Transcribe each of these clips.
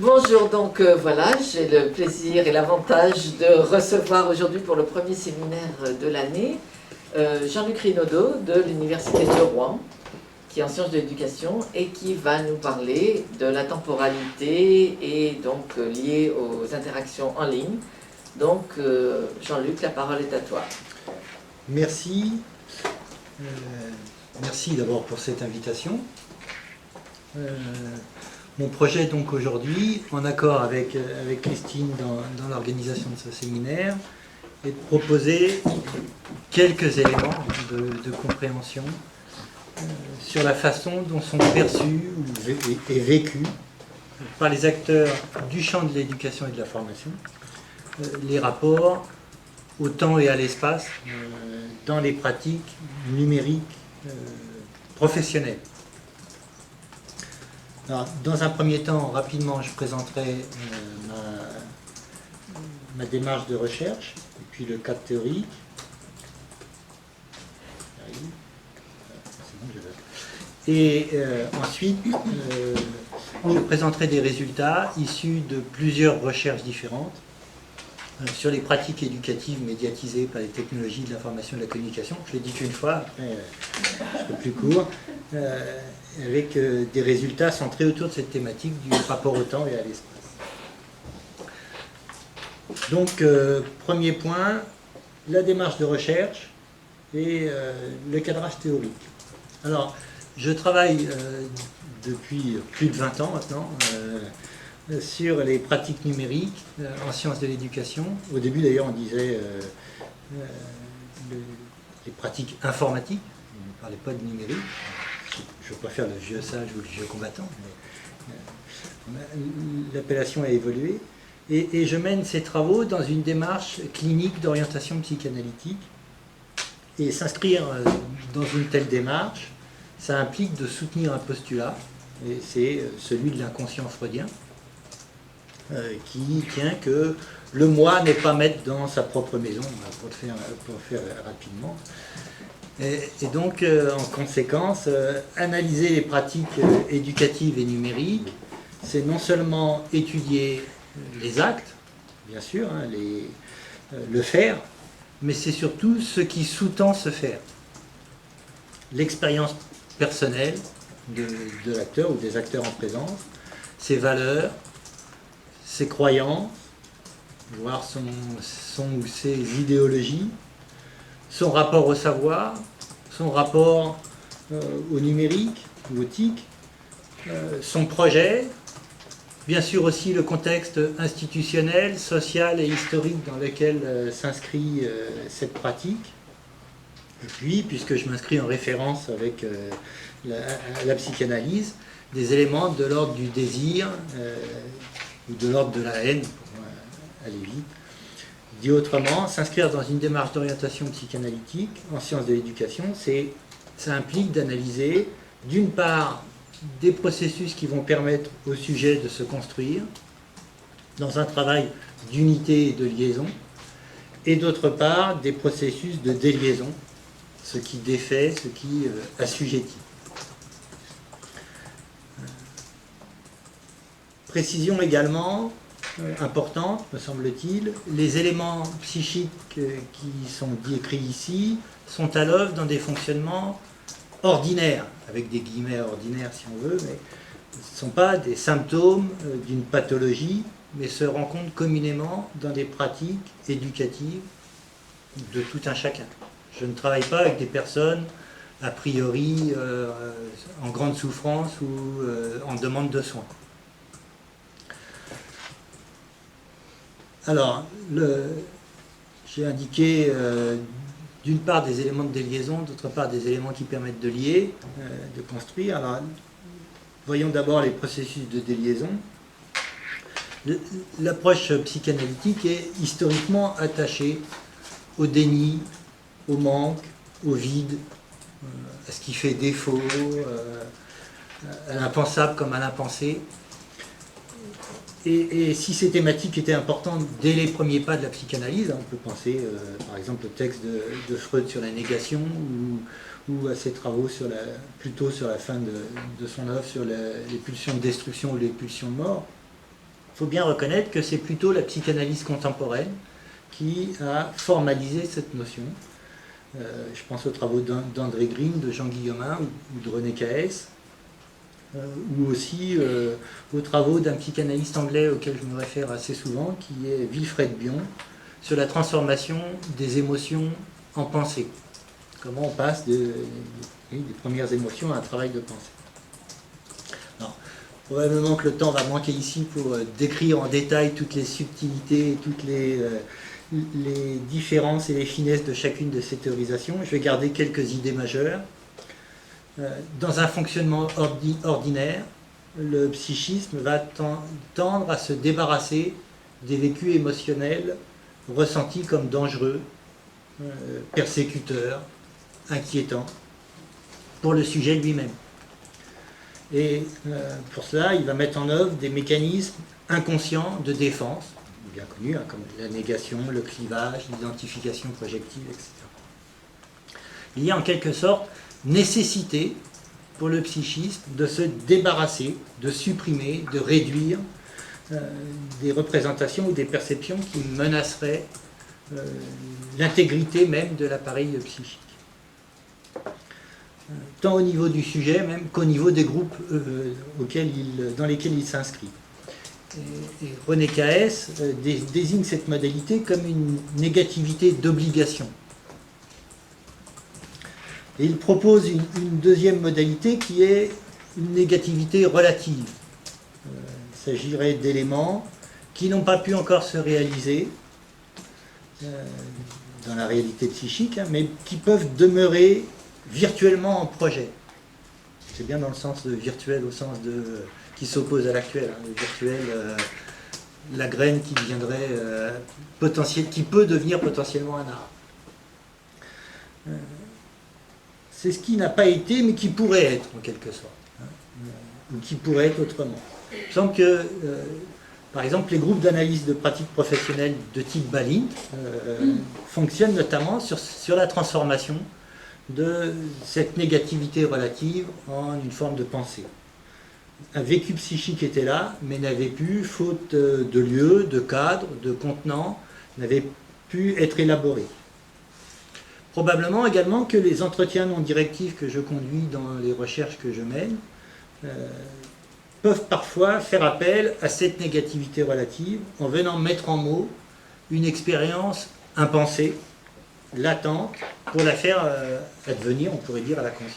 Bonjour, donc voilà, j'ai le plaisir et l'avantage de recevoir aujourd'hui pour le premier séminaire de l'année Jean-Luc Rinaudot de l'Université de Rouen, qui est en sciences de l'éducation et qui va nous parler de la temporalité et donc liée aux interactions en ligne. Donc Jean-Luc, la parole est à toi. Merci. Merci d'abord pour cette invitation. Mon projet donc aujourd'hui, en accord avec Christine dans l'organisation de ce séminaire, est de proposer quelques éléments de compréhension sur la façon dont sont perçus et vécus par les acteurs du champ de l'éducation et de la formation les rapports au temps et à l'espace dans les pratiques numériques professionnelles. Alors, dans un premier temps, rapidement, je présenterai ma démarche de recherche et puis le cadre théorique. Et ensuite, je présenterai des résultats issus de plusieurs recherches différentes sur les pratiques éducatives médiatisées par les technologies de l'information et de la communication. Je l'ai dit qu'une fois, après je serai plus court, avec des résultats centrés autour de cette thématique du rapport au temps et à l'espace. Donc, premier point, la démarche de recherche et le cadrage théorique. Alors, je travaille depuis plus de 20 ans maintenant sur les pratiques numériques en sciences de l'éducation. Au début d'ailleurs on disait les pratiques informatiques, on ne parlait pas de numérique. Je ne veux pas faire le vieux sage ou le vieux combattant, mais l'appellation a évolué. Et je mène ces travaux dans une démarche clinique d'orientation psychanalytique. Et s'inscrire dans une telle démarche, ça implique de soutenir un postulat, et c'est celui de l'inconscient freudien, qui tient que le moi n'est pas maître dans sa propre maison, pour le faire rapidement. Et donc, en conséquence, analyser les pratiques éducatives et numériques, c'est non seulement étudier les actes, bien sûr, hein, le faire, mais c'est surtout ce qui sous-tend ce faire. L'expérience personnelle de l'acteur ou des acteurs en présence, ses valeurs, ses croyances, voire son ou ses idéologies, son rapport au savoir, son rapport au numérique ou au TIC, son projet, bien sûr aussi le contexte institutionnel, social et historique dans lequel s'inscrit cette pratique. Et puis, puisque je m'inscris en référence avec la psychanalyse, des éléments de l'ordre du désir ou de l'ordre de la haine, pour aller vite. Dit autrement, s'inscrire dans une démarche d'orientation psychanalytique en sciences de l'éducation, ça implique d'analyser, d'une part, des processus qui vont permettre au sujet de se construire dans un travail d'unité et de liaison, et d'autre part, des processus de déliaison, ce qui défait, ce qui assujettit. Précision également importante, me semble-t-il, les éléments psychiques qui sont décrits ici sont à l'œuvre dans des fonctionnements ordinaires, avec des guillemets ordinaires si on veut, mais ce ne sont pas des symptômes d'une pathologie, mais se rencontrent communément dans des pratiques éducatives de tout un chacun. Je ne travaille pas avec des personnes a priori en grande souffrance ou en demande de soins. Alors, j'ai indiqué d'une part des éléments de déliaison, d'autre part des éléments qui permettent de lier, de construire. Alors, voyons d'abord les processus de déliaison. L'approche psychanalytique est historiquement attachée au déni, au manque, au vide, à ce qui fait défaut, à l'impensable comme à l'impensé. Et si ces thématiques étaient importantes dès les premiers pas de la psychanalyse, on peut penser par exemple au texte de Freud sur la négation ou à ses travaux plutôt sur la fin de son œuvre sur les pulsions de destruction ou les pulsions de mort. faut bien reconnaître que c'est plutôt la psychanalyse contemporaine qui a formalisé cette notion. Je pense aux travaux d'André Green, de Jean Guillaumin ou de René Caès, ou aussi aux travaux d'un psychanalyste anglais auquel je me réfère assez souvent, qui est Wilfred Bion, sur la transformation des émotions en pensée. Comment on passe des premières émotions à un travail de pensée. Alors, probablement que le temps va manquer ici pour décrire en détail toutes les subtilités, toutes les différences et les finesses de chacune de ces théorisations. Je vais garder quelques idées majeures. Dans un fonctionnement ordinaire, le psychisme va tendre à se débarrasser des vécus émotionnels ressentis comme dangereux, persécuteurs, inquiétants pour le sujet lui-même. Et pour cela, il va mettre en œuvre des mécanismes inconscients de défense, bien connus, hein, comme la négation, le clivage, l'identification projective, etc. Il y a en quelque sorte nécessité pour le psychisme de se débarrasser, de supprimer, de réduire des représentations ou des perceptions qui menaceraient l'intégrité même de l'appareil psychique. Tant au niveau du sujet même qu'au niveau des groupes dans lesquels il s'inscrit. Et René Caès désigne cette modalité comme une négativité d'obligation. Et il propose une deuxième modalité qui est une négativité relative. Il s'agirait d'éléments qui n'ont pas pu encore se réaliser dans la réalité psychique, hein, mais qui peuvent demeurer virtuellement en projet. C'est bien dans le sens de virtuel, au sens de qui s'oppose à l'actuel. Hein, le virtuel, la graine qui deviendrait qui peut devenir potentiellement un arbre. C'est ce qui n'a pas été, mais qui pourrait être, en quelque sorte, hein, ou qui pourrait être autrement. Il me semble que, par exemple, les groupes d'analyse de pratiques professionnelles de type Balint fonctionnent notamment sur la transformation de cette négativité relative en une forme de pensée. Un vécu psychique était là, mais n'avait pu, faute de lieu, de cadre, de contenant, n'avait pu être élaboré. Probablement également que les entretiens non directifs que je conduis dans les recherches que je mène peuvent parfois faire appel à cette négativité relative en venant mettre en mots une expérience impensée, latente, pour la faire advenir, on pourrait dire, à la conscience.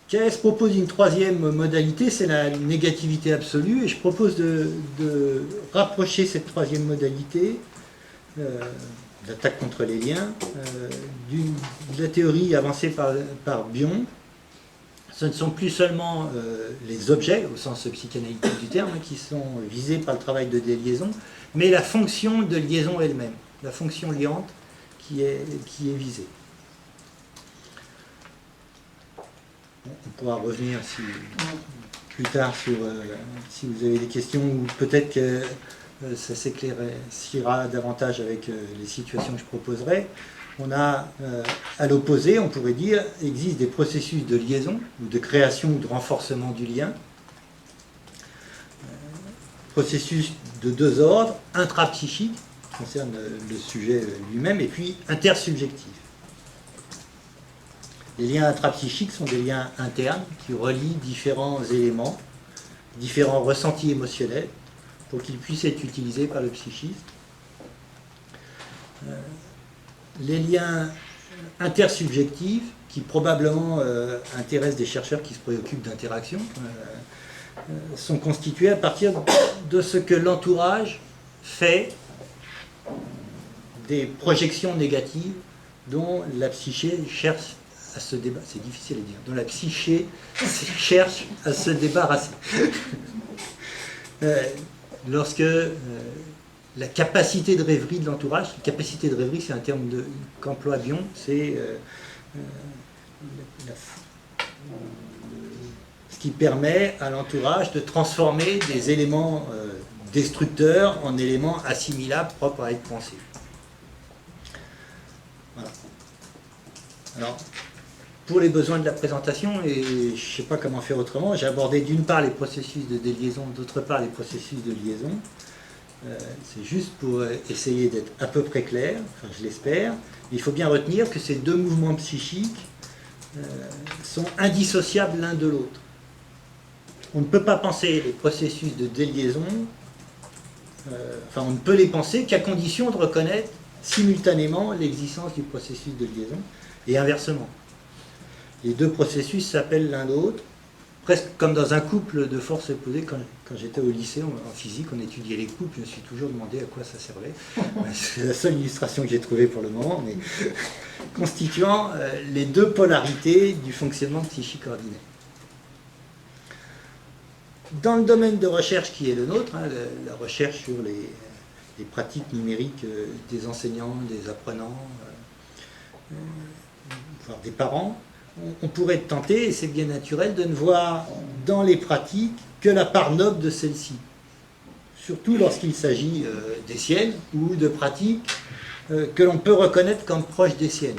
Caès propose une troisième modalité, c'est la négativité absolue, et je propose de rapprocher cette troisième modalité, l'attaque contre les liens, de la théorie avancée par Bion. Ce ne sont plus seulement les objets, au sens psychanalytique du terme, qui sont visés par le travail de déliaison, mais la fonction de liaison elle-même, la fonction liante qui est visée. On pourra revenir plus tard sur si vous avez des questions, ou peut-être que ça s'éclaircira davantage avec les situations que je proposerai. On a, à l'opposé, on pourrait dire, existe des processus de liaison, ou de création ou de renforcement du lien. Processus de deux ordres, intrapsychique, qui concerne le sujet lui-même, et puis intersubjectif. Les liens intrapsychiques sont des liens internes qui relient différents éléments, différents ressentis émotionnels, pour qu'ils puissent être utilisés par le psychisme. Les liens intersubjectifs, qui probablement intéressent des chercheurs qui se préoccupent d'interaction, sont constitués à partir de ce que l'entourage fait des projections négatives dont la psyché cherche à se débarrasser. C'est difficile à dire. Dont la psyché cherche à se débarrasser. Lorsque la capacité de rêverie de l'entourage, la capacité de rêverie, c'est un terme qu'emploie Bion, c'est ce qui permet à l'entourage de transformer des éléments destructeurs en éléments assimilables propres à être pensés. Voilà. Alors, pour les besoins de la présentation, et je ne sais pas comment faire autrement, j'ai abordé d'une part les processus de déliaison, d'autre part les processus de liaison. C'est juste pour essayer d'être à peu près clair, enfin je l'espère. Il faut bien retenir que ces deux mouvements psychiques sont indissociables l'un de l'autre. On ne peut pas penser les processus de déliaison, on ne peut les penser qu'à condition de reconnaître simultanément l'existence du processus de liaison, et inversement. Les deux processus s'appellent l'un l'autre, presque comme dans un couple de forces opposées. Quand j'étais au lycée, en physique, on étudiait les couples, je me suis toujours demandé à quoi ça servait. C'est la seule illustration que j'ai trouvée pour le moment, mais constituant les deux polarités du fonctionnement psychique ordinaire. Dans le domaine de recherche qui est le nôtre, la recherche sur les pratiques numériques des enseignants, des apprenants, voire des parents, on pourrait tenter, et c'est bien naturel, de ne voir dans les pratiques que la part noble de celles-ci. Surtout lorsqu'il s'agit des siennes ou de pratiques que l'on peut reconnaître comme proches des siennes.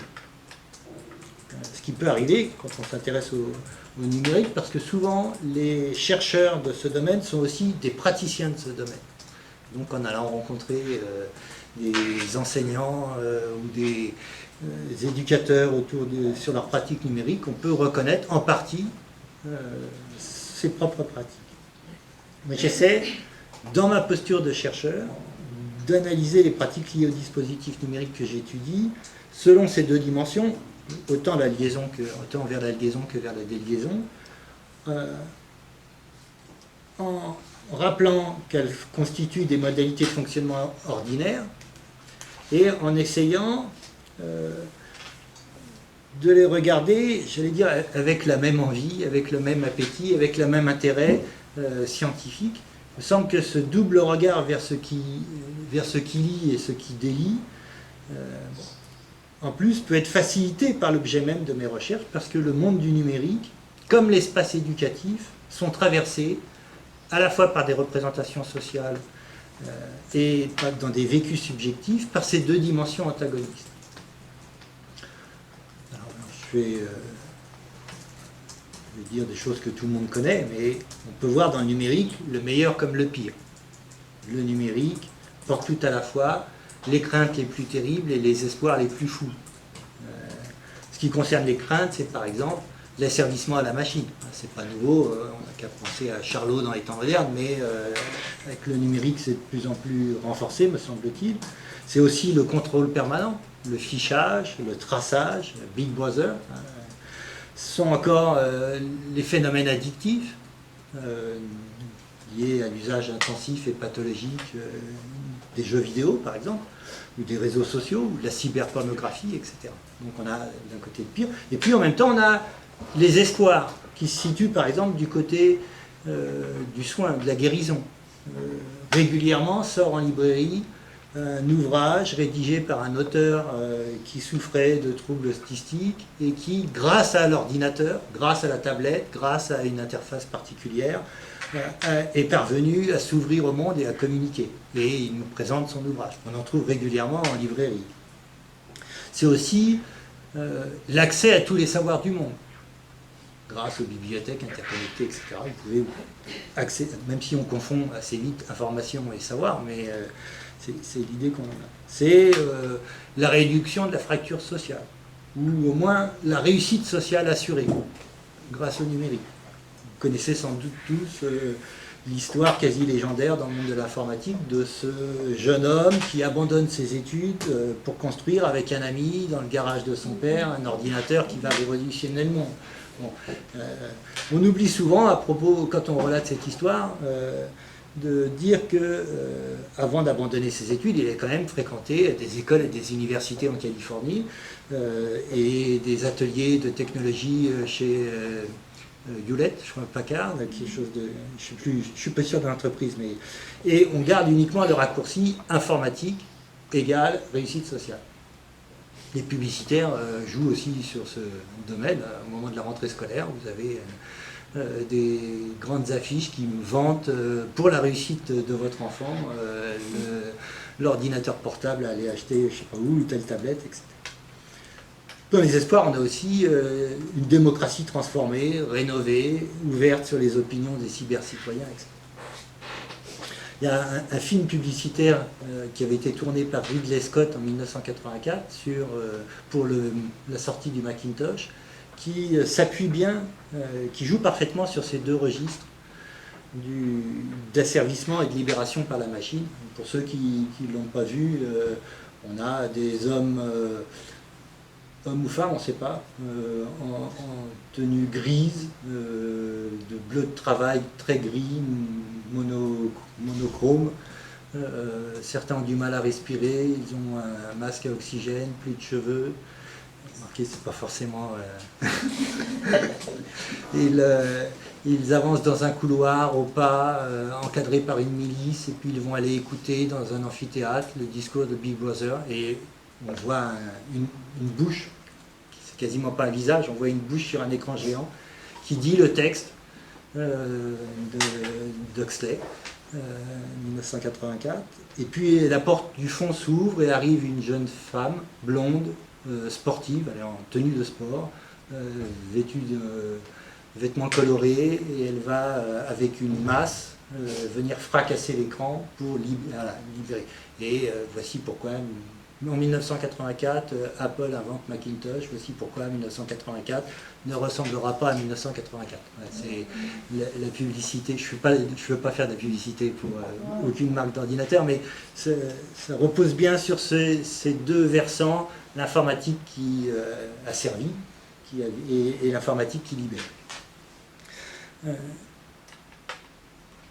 Ce qui peut arriver quand on s'intéresse au numérique, parce que souvent les chercheurs de ce domaine sont aussi des praticiens de ce domaine. Donc en allant rencontrer des enseignants ou des éducateurs sur leurs pratiques numériques, on peut reconnaître en partie ses propres pratiques. Mais j'essaie, dans ma posture de chercheur, d'analyser les pratiques liées aux dispositifs numériques que j'étudie selon ces deux dimensions, autant vers la liaison que vers la déliaison, en rappelant qu'elles constituent des modalités de fonctionnement ordinaires et en essayant de les regarder, j'allais dire, avec la même envie, avec le même appétit, avec le même intérêt scientifique. Il me semble que ce double regard vers ce qui lie et ce qui délie, en plus, peut être facilité par l'objet même de mes recherches, parce que le monde du numérique, comme l'espace éducatif, sont traversés à la fois par des représentations sociales et dans des vécus subjectifs, par ces deux dimensions antagonistes. Alors, je vais dire des choses que tout le monde connaît, mais on peut voir dans le numérique le meilleur comme le pire. Le numérique porte tout à la fois les craintes les plus terribles et les espoirs les plus fous. Ce qui concerne les craintes, c'est par exemple l'asservissement à la machine. C'est pas nouveau, on n'a qu'à penser à Charlot dans les temps modernes, mais avec le numérique c'est de plus en plus renforcé, me semble-t-il. C'est aussi le contrôle permanent, le fichage, le traçage, le Big Brother. Ce sont encore les phénomènes addictifs liés à l'usage intensif et pathologique des jeux vidéo, par exemple, ou des réseaux sociaux, ou de la cyberpornographie, etc. Donc on a d'un côté le pire. Et puis en même temps, on a les espoirs qui se situent, par exemple, du côté du soin, de la guérison. Régulièrement sort en librairie un ouvrage rédigé par un auteur qui souffrait de troubles autistiques et qui, grâce à l'ordinateur, grâce à la tablette, grâce à une interface particulière, est parvenu à s'ouvrir au monde et à communiquer. Et il nous présente son ouvrage. On en trouve régulièrement en librairie. C'est aussi l'accès à tous les savoirs du monde. Grâce aux bibliothèques interconnectées, etc. Vous pouvez accéder, même si on confond assez vite information et savoir, mais c'est l'idée qu'on en a. C'est la réduction de la fracture sociale, ou au moins la réussite sociale assurée, grâce au numérique. Vous connaissez sans doute tous l'histoire quasi légendaire dans le monde de l'informatique de ce jeune homme qui abandonne ses études pour construire avec un ami dans le garage de son père un ordinateur qui va révolutionner le monde. Bon, on oublie souvent, à propos, quand on relate cette histoire, de dire que avant d'abandonner ses études, il a quand même fréquenté des écoles et des universités en Californie et des ateliers de technologie chez Hewlett, je crois, Packard, quelque chose de, je suis pas sûr de l'entreprise, mais et on garde uniquement le raccourci informatique égale réussite sociale. Les publicitaires jouent aussi sur ce domaine. Au moment de la rentrée scolaire, vous avez des grandes affiches qui vantent pour la réussite de votre enfant l'ordinateur portable à aller acheter, je ne sais pas où, telle tablette, etc. Dans les espoirs, on a aussi une démocratie transformée, rénovée, ouverte sur les opinions des cybercitoyens, etc. Il y a un film publicitaire qui avait été tourné par Ridley Scott en 1984 pour la sortie du Macintosh, qui s'appuie bien, qui joue parfaitement sur ces deux registres d'asservissement et de libération par la machine. Pour ceux qui ne l'ont pas vu, on a des hommes ou femmes, on ne sait pas, en tenue grise, de bleu de travail très gris, monochrome. Certains ont du mal à respirer, ils ont un masque à oxygène, plus de cheveux. Remarquez, c'est pas forcément... Ils avancent dans un couloir au pas, encadrés par une milice, et puis ils vont aller écouter dans un amphithéâtre le discours de Big Brother, et on voit une bouche, c'est quasiment pas un visage, on voit une bouche sur un écran géant qui dit le texte d'Huxley, 1984. Et puis la porte du fond s'ouvre et arrive une jeune femme, blonde, sportive, elle est en tenue de sport, vêtue de vêtements colorés, et elle va avec une masse venir fracasser l'écran pour libérer. Et voici pourquoi, en 1984, Apple invente Macintosh, voici pourquoi 1984 ne ressemblera pas à 1984. C'est la publicité, je ne veux pas faire de la publicité pour aucune marque d'ordinateur, mais ça repose bien sur ces deux versants, l'informatique qui a servi et l'informatique qui libère.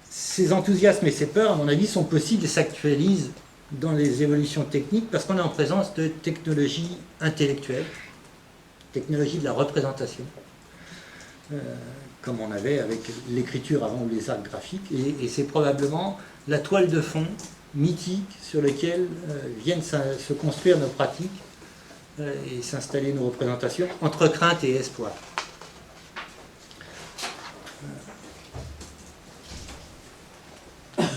Ces enthousiasmes et ces peurs, à mon avis, sont possibles et s'actualisent dans les évolutions techniques parce qu'on est en présence de technologies intellectuelles, technologies de la représentation, comme on avait avec l'écriture avant ou les arts graphiques, et c'est probablement la toile de fond mythique sur laquelle viennent se construire nos pratiques et s'installer nos représentations entre crainte et espoir.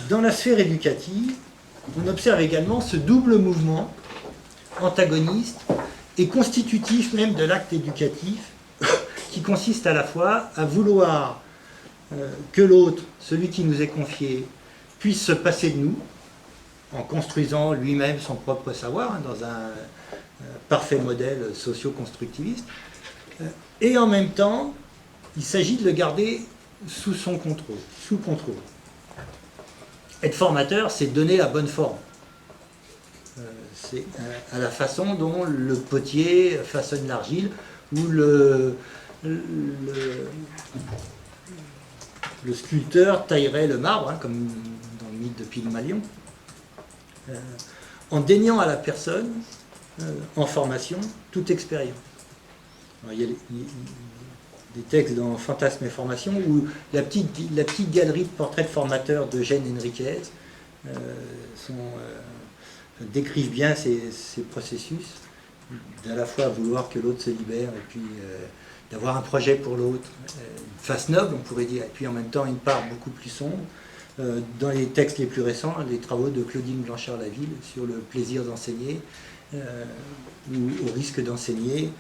Dans la sphère éducative, on observe également ce double mouvement antagoniste et constitutif même de l'acte éducatif qui consiste à la fois à vouloir que l'autre, celui qui nous est confié, puisse se passer de nous en construisant lui-même son propre savoir dans un parfait modèle socio-constructiviste, et en même temps il s'agit de le garder sous son contrôle, sous contrôle. Être formateur, c'est donner la bonne forme. C'est à la façon dont le potier façonne l'argile ou le sculpteur taillerait le marbre, hein, comme dans le mythe de Pygmalion, en déniant à la personne, en formation, toute expérience. Alors, il y a des textes dans Fantasmes et Formation où la petite galerie de portraits de formateurs d'Eugène Henriquez décrivent bien ces processus d'à la fois vouloir que l'autre se libère et puis d'avoir un projet pour l'autre, une face noble on pourrait dire, et puis en même temps une part beaucoup plus sombre. Dans les textes les plus récents, les travaux de Claudine Blanchard-Laville sur le plaisir d'enseigner ou au risque d'enseigner,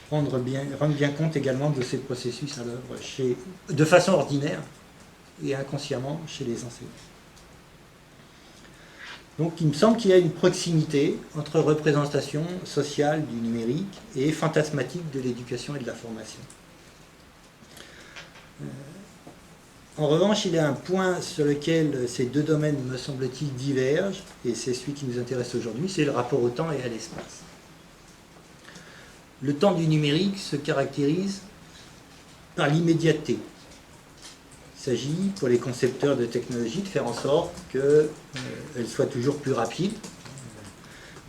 rendre bien compte également de ces processus à l'œuvre de façon ordinaire et inconsciemment chez les enseignants. Donc il me semble qu'il y a une proximité entre représentation sociale du numérique et fantasmatique de l'éducation et de la formation. En revanche, il y a un point sur lequel ces deux domaines, me semble-t-il, divergent, et c'est celui qui nous intéresse aujourd'hui, c'est le rapport au temps et à l'espace. Le temps du numérique se caractérise par l'immédiateté. Il s'agit, pour les concepteurs de technologie, de faire en sorte qu'elle soit toujours plus rapide,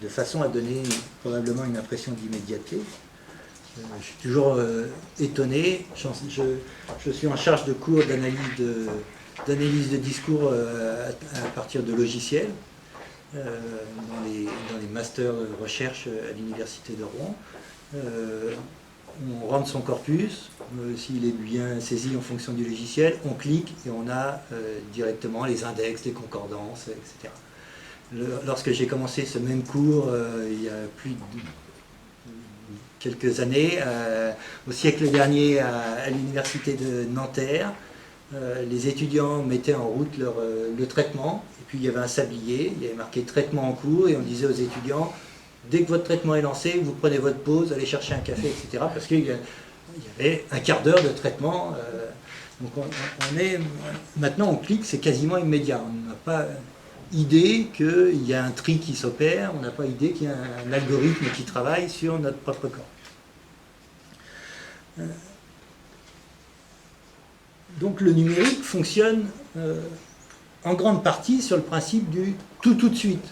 de façon à donner probablement une impression d'immédiateté. Je suis toujours étonné, je suis en charge de cours d'analyse de discours à partir de logiciels, dans les masters de recherche à l'université de Rouen. On rentre son corpus, s'il est bien saisi en fonction du logiciel, on clique et on a directement les index, les concordances, etc. Lorsque j'ai commencé ce même cours il y a plus quelques années, au siècle dernier, à l'université de Nanterre. Les étudiants mettaient en route le traitement, et puis il y avait un sablier, il y avait marqué traitement en cours, et on disait aux étudiants, dès que votre traitement est lancé, vous prenez votre pause, allez chercher un café, etc. Parce qu'il y avait un quart d'heure de traitement. Donc maintenant on clique, c'est quasiment immédiat. On n'a pas idée qu'il y a un tri qui s'opère, on n'a pas idée qu'il y a un algorithme qui travaille sur notre propre corps. Donc le numérique fonctionne en grande partie sur le principe du tout de suite,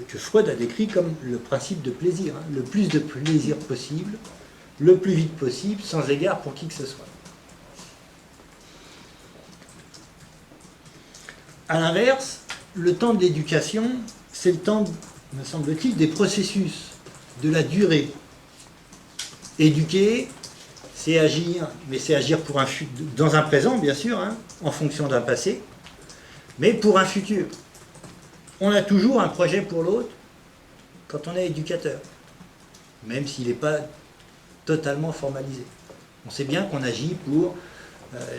que Freud a décrit comme le principe de plaisir, hein, le plus de plaisir possible, le plus vite possible, sans égard pour qui que ce soit. A l'inverse, le temps de l'éducation, c'est le temps, me semble-t-il, des processus, de la durée. Éduquer, c'est agir, mais c'est agir pour dans un présent, bien sûr, hein, en fonction d'un passé, mais pour un futur. On a toujours un projet pour l'autre quand on est éducateur, même s'il n'est pas totalement formalisé. On sait bien qu'on agit pour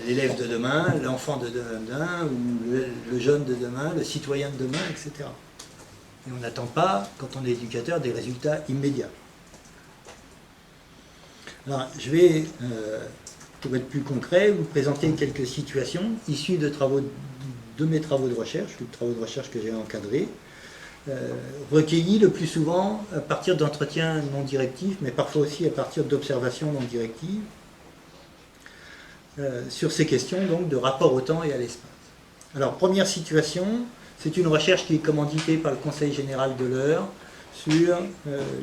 l'élève de demain, l'enfant de demain, ou le jeune de demain, le citoyen de demain, etc. Et on n'attend pas, quand on est éducateur, des résultats immédiats. Alors, je vais, pour être plus concret, vous présenter quelques situations issues de mes travaux de recherche, ou de travaux de recherche que j'ai encadrés, recueillis le plus souvent à partir d'entretiens non directifs, mais parfois aussi à partir d'observations non directives, sur ces questions donc de rapport au temps et à l'espace. Alors, première situation, c'est une recherche qui est commanditée par le Conseil général de l'Eure sur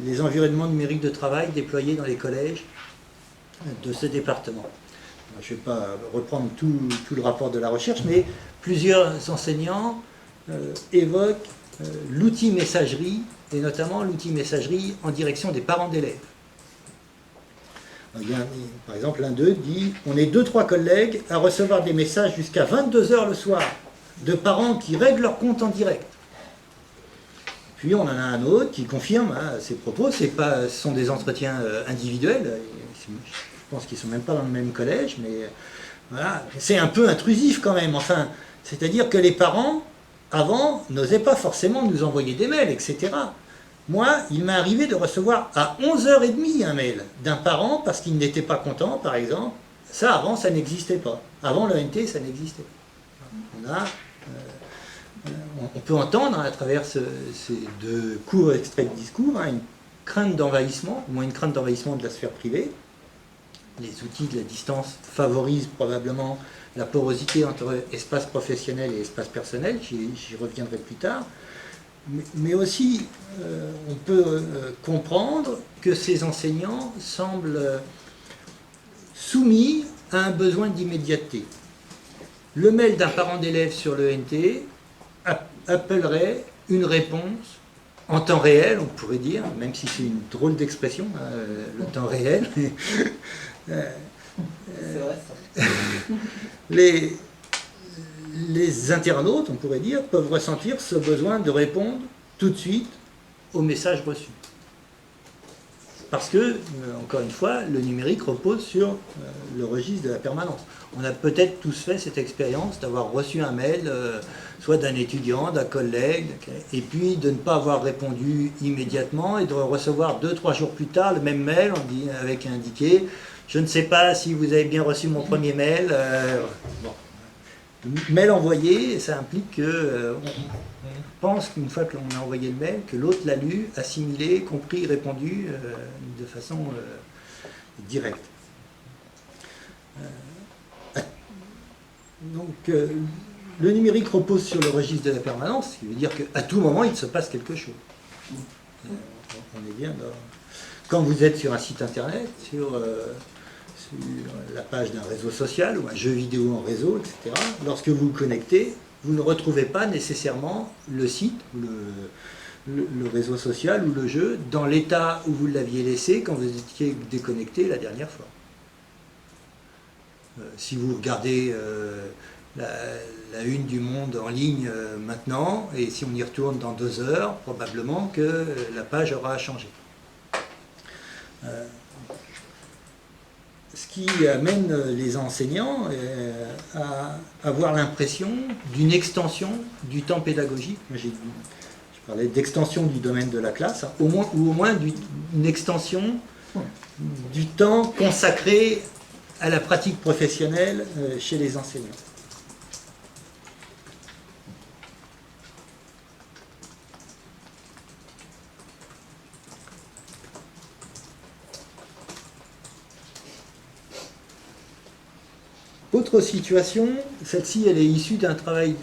les environnements numériques de travail déployés dans les collèges de ce département. Je ne vais pas reprendre tout le rapport de la recherche, mais plusieurs enseignants évoquent l'outil messagerie, et notamment l'outil messagerie en direction des parents d'élèves. Par exemple, l'un d'eux dit « On est 2-3 collègues à recevoir des messages jusqu'à 22 h le soir de parents qui règlent leur compte en direct. » Puis on en a un autre qui confirme ces propos. Ce sont des entretiens individuels. Je pense qu'ils ne sont même pas dans le même collège, mais voilà, c'est un peu intrusif quand même. Enfin, c'est-à-dire que les parents, avant, n'osaient pas forcément nous envoyer des mails, etc. Moi, il m'est arrivé de recevoir à 11h30 un mail d'un parent parce qu'il n'était pas content, par exemple. Ça, avant, ça n'existait pas. Avant l'ENT, ça n'existait pas. On peut entendre à travers ces deux courts extraits de discours une crainte d'envahissement, au moins une crainte d'envahissement de la sphère privée. Les outils de la distance favorisent probablement la porosité entre espace professionnel et espace personnel, j'y reviendrai plus tard. Mais aussi, on peut comprendre que ces enseignants semblent soumis à un besoin d'immédiateté. Le mail d'un parent d'élève sur l'ENT appellerait une réponse en temps réel, on pourrait dire, même si c'est une drôle d'expression, le temps réel. Les internautes, on pourrait dire, peuvent ressentir ce besoin de répondre tout de suite aux messages reçus. Parce que, encore une fois, le numérique repose sur le registre de la permanence. On a peut-être tous fait cette expérience d'avoir reçu un mail, soit d'un étudiant, d'un collègue, et puis de ne pas avoir répondu immédiatement et de recevoir 2-3 jours plus tard le même mail avec indiqué « Je ne sais pas si vous avez bien reçu mon premier mail. Bon. Mail envoyé, ça implique que on pense qu'une fois que l'on a envoyé le mail, que l'autre l'a lu, assimilé, compris, répondu de façon directe. Donc, le numérique repose sur le registre de la permanence, ce qui veut dire qu'à tout moment, il se passe quelque chose. On est bien dans... Quand vous êtes sur un site internet, sur la page d'un réseau social ou un jeu vidéo en réseau, etc., lorsque vous vous connectez, vous ne retrouvez pas nécessairement le site, le réseau social ou le jeu dans l'état où vous l'aviez laissé quand vous étiez déconnecté la dernière fois. Si vous regardez la une du Monde en ligne maintenant, et si on y retourne dans 2 heures, probablement que la page aura changé. Ce qui amène les enseignants à avoir l'impression d'une extension du temps pédagogique. Je parlais d'extension du domaine de la classe, hein, ou au moins une extension du temps consacré à la pratique professionnelle chez les enseignants. Autre situation, celle-ci elle est issue du travail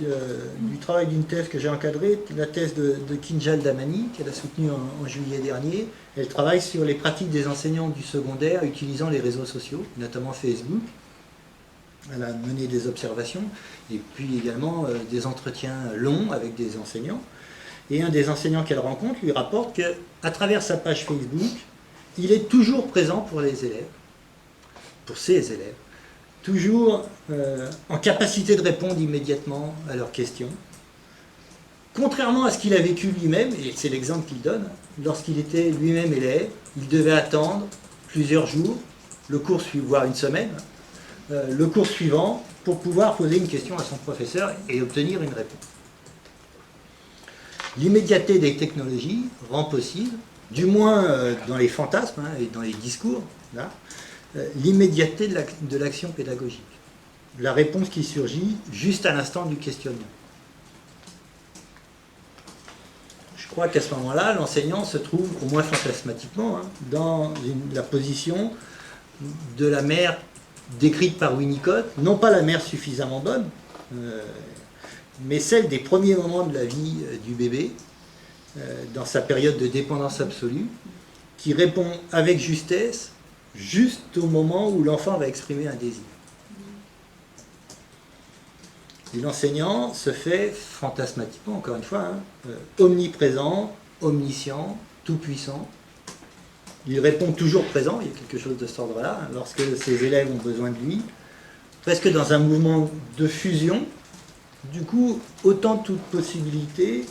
d'une thèse que j'ai encadrée, la thèse de Kinjal Damani, qu'elle a soutenue en juillet dernier. Elle travaille sur les pratiques des enseignants du secondaire utilisant les réseaux sociaux, notamment Facebook. Elle a mené des observations et puis également des entretiens longs avec des enseignants. Et un des enseignants qu'elle rencontre lui rapporte qu'à travers sa page Facebook, il est toujours présent pour les élèves, pour ses élèves. Toujours en capacité de répondre immédiatement à leurs questions. Contrairement à ce qu'il a vécu lui-même, et c'est l'exemple qu'il donne, lorsqu'il était lui-même élève, il devait attendre plusieurs jours, le cours suivant, voire une semaine, le cours suivant, pour pouvoir poser une question à son professeur et obtenir une réponse. L'immédiateté des technologies rend possible, du moins dans les fantasmes et dans les discours, là, l'immédiateté de l'action pédagogique. La réponse qui surgit juste à l'instant du questionnement. Je crois qu'à ce moment-là, l'enseignant se trouve, au moins fantasmatiquement, dans la position de la mère décrite par Winnicott, non pas la mère suffisamment bonne, mais celle des premiers moments de la vie du bébé, dans sa période de dépendance absolue, qui répond avec justesse juste au moment où l'enfant va exprimer un désir. Et l'enseignant se fait fantasmatiquement, encore une fois, omniprésent, omniscient, tout-puissant. Il répond toujours présent, il y a quelque chose de cet ordre-là, lorsque ses élèves ont besoin de lui, presque dans un mouvement de fusion. Du coup, autant toute possibilité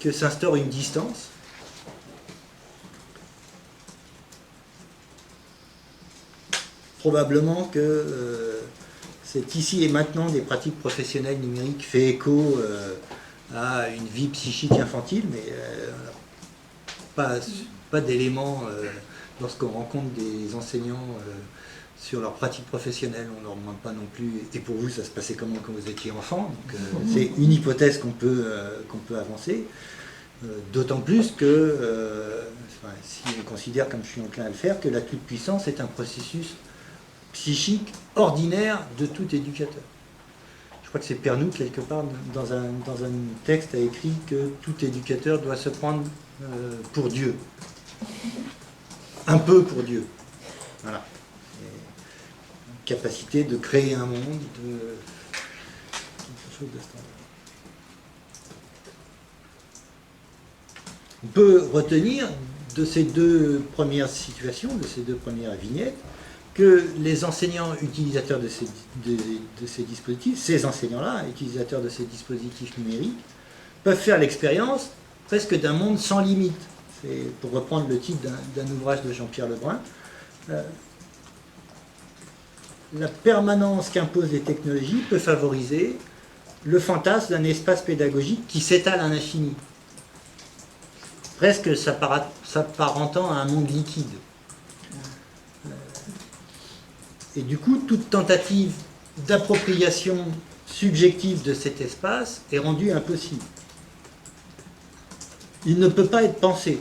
que s'instaure une distance. Probablement que c'est ici et maintenant des pratiques professionnelles numériques fait écho à une vie psychique infantile, mais pas d'éléments lorsqu'on rencontre des enseignants sur leurs pratiques professionnelles, on ne leur demande pas non plus et pour vous ça se passait comment quand vous étiez enfant, donc c'est une hypothèse qu'on peut avancer, d'autant plus que si on considère, comme je suis enclin à le faire, que la toute-puissance est un processus psychique ordinaire de tout éducateur. Je crois que c'est Pernoud, quelque part, dans un texte, a écrit que tout éducateur doit se prendre pour Dieu. Un peu pour Dieu. Voilà. Et capacité de créer un monde, quelque chose de standard. On peut retenir de ces 2 premières situations, de ces 2 premières vignettes, que les enseignants utilisateurs de ces dispositifs, ces enseignants-là, utilisateurs de ces dispositifs numériques, peuvent faire l'expérience presque d'un monde sans limite. C'est, pour reprendre le titre d'un ouvrage de Jean-Pierre Lebrun, la permanence qu'imposent les technologies peut favoriser le fantasme d'un espace pédagogique qui s'étale à l'infini, presque s'apparentant à un monde liquide. Et du coup, toute tentative d'appropriation subjective de cet espace est rendue impossible. Il ne peut pas être pensé.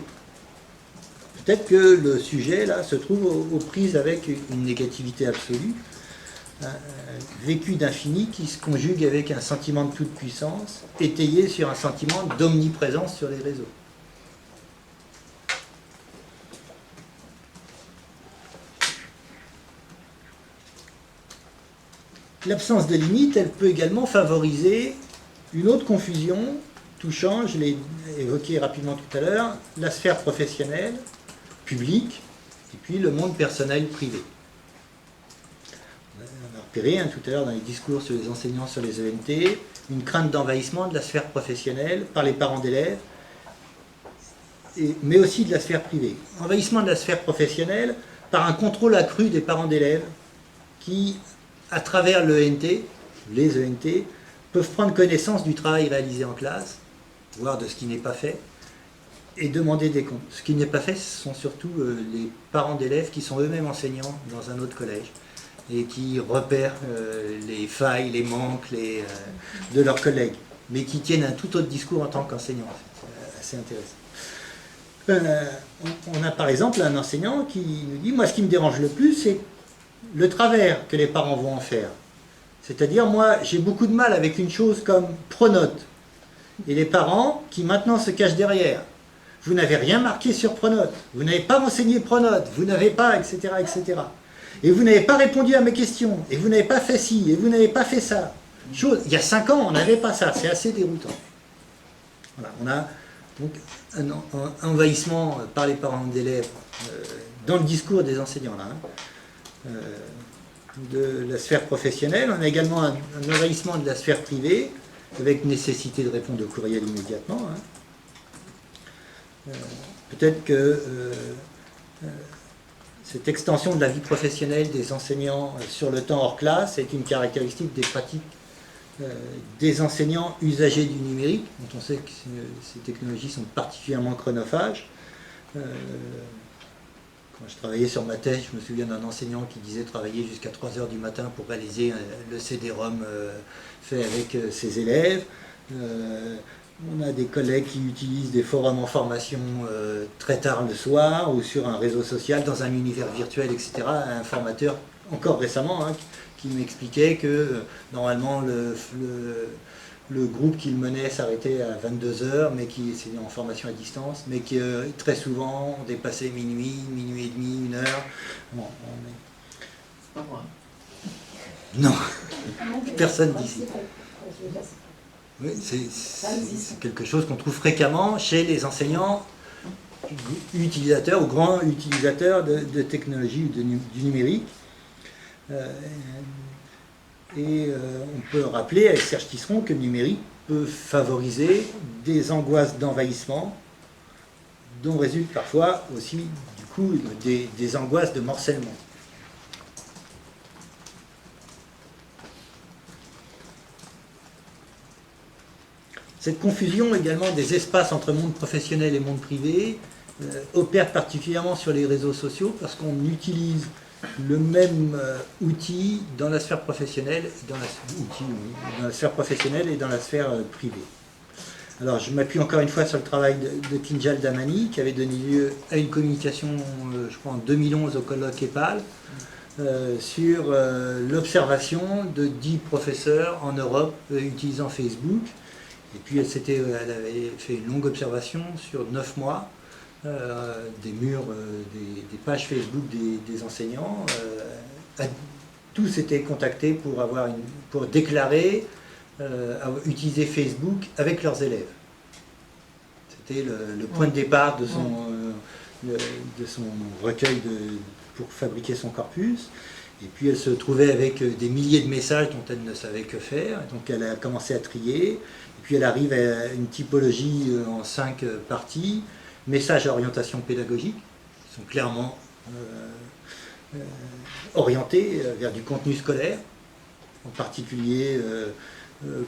Peut-être que le sujet, là, se trouve aux prises avec une négativité absolue, un vécu d'infini qui se conjugue avec un sentiment de toute puissance, étayé sur un sentiment d'omniprésence sur les réseaux. L'absence de limite, elle peut également favoriser une autre confusion touchant, je l'ai évoqué rapidement tout à l'heure, la sphère professionnelle, publique, et puis le monde personnel privé. On a repéré tout à l'heure dans les discours sur les enseignants sur les ENT, une crainte d'envahissement de la sphère professionnelle par les parents d'élèves, mais aussi de la sphère privée. Envahissement de la sphère professionnelle par un contrôle accru des parents d'élèves qui, à travers l'ENT, les ENT, peuvent prendre connaissance du travail réalisé en classe, voire de ce qui n'est pas fait, et demander des comptes. Ce qui n'est pas fait, ce sont surtout les parents d'élèves qui sont eux-mêmes enseignants dans un autre collège et qui repèrent les failles, les manques de leurs collègues, mais qui tiennent un tout autre discours en tant qu'enseignants. C'est assez intéressant. On a par exemple un enseignant qui nous dit « Moi, ce qui me dérange le plus, c'est le travers que les parents vont en faire. C'est-à-dire, moi, j'ai beaucoup de mal avec une chose comme Pronote. Et les parents qui maintenant se cachent derrière. Vous n'avez rien marqué sur Pronote. Vous n'avez pas renseigné Pronote. Vous n'avez pas, etc., etc. Et vous n'avez pas répondu à mes questions. Et vous n'avez pas fait ci. Et vous n'avez pas fait ça. Il y a 5 ans, on n'avait pas ça. C'est assez déroutant. Voilà, on a donc un envahissement par les parents d'élèves dans le discours des enseignants là. De la sphère professionnelle. On a également un envahissement de la sphère privée, avec nécessité de répondre au courriel immédiatement. Peut-être que cette extension de la vie professionnelle des enseignants sur le temps hors classe est une caractéristique des pratiques des enseignants usagers du numérique, dont on sait que ces technologies sont particulièrement chronophages. Quand je travaillais sur ma thèse, je me souviens d'un enseignant qui disait travailler jusqu'à 3 heures du matin pour réaliser le CD-ROM fait avec ses élèves. On a des collègues qui utilisent des forums en formation très tard le soir ou sur un réseau social, dans un univers virtuel, etc. Un formateur, encore récemment, qui m'expliquait que normalement le groupe qu'il menait s'arrêtait à 22 heures, mais qui était en formation à distance, mais qui très souvent on dépassait minuit, minuit et demi, 1 heure. Bon, C'est pas moi. Non, personne d'ici. Oui, c'est quelque chose qu'on trouve fréquemment chez les enseignants utilisateurs ou grands utilisateurs de technologies ou du numérique. On peut rappeler avec Serge Tisseron que le numérique peut favoriser des angoisses d'envahissement, dont résultent parfois aussi du coup des angoisses de morcellement. Cette confusion également des espaces entre monde professionnel et monde privé opère particulièrement sur les réseaux sociaux parce qu'on utilise le même outil dans la sphère professionnelle, dans la sphère professionnelle et dans la sphère privée. Alors je m'appuie encore une fois sur le travail de Kinjal Damani qui avait donné lieu à une communication, je crois en 2011 au colloque EPAL, sur l'observation de 10 professeurs en Europe utilisant Facebook. Et puis elle avait fait une longue observation sur 9 mois des murs, des pages Facebook des enseignants. Tous étaient contactés pour déclarer utiliser Facebook avec leurs élèves. C'était le point de départ de son recueil pour fabriquer son corpus. Et puis elle se trouvait avec des milliers de messages dont elle ne savait que faire. Donc elle a commencé à trier. Et puis elle arrive à une typologie en 5 parties. Messages à orientation pédagogique, qui sont clairement orientés vers du contenu scolaire, en particulier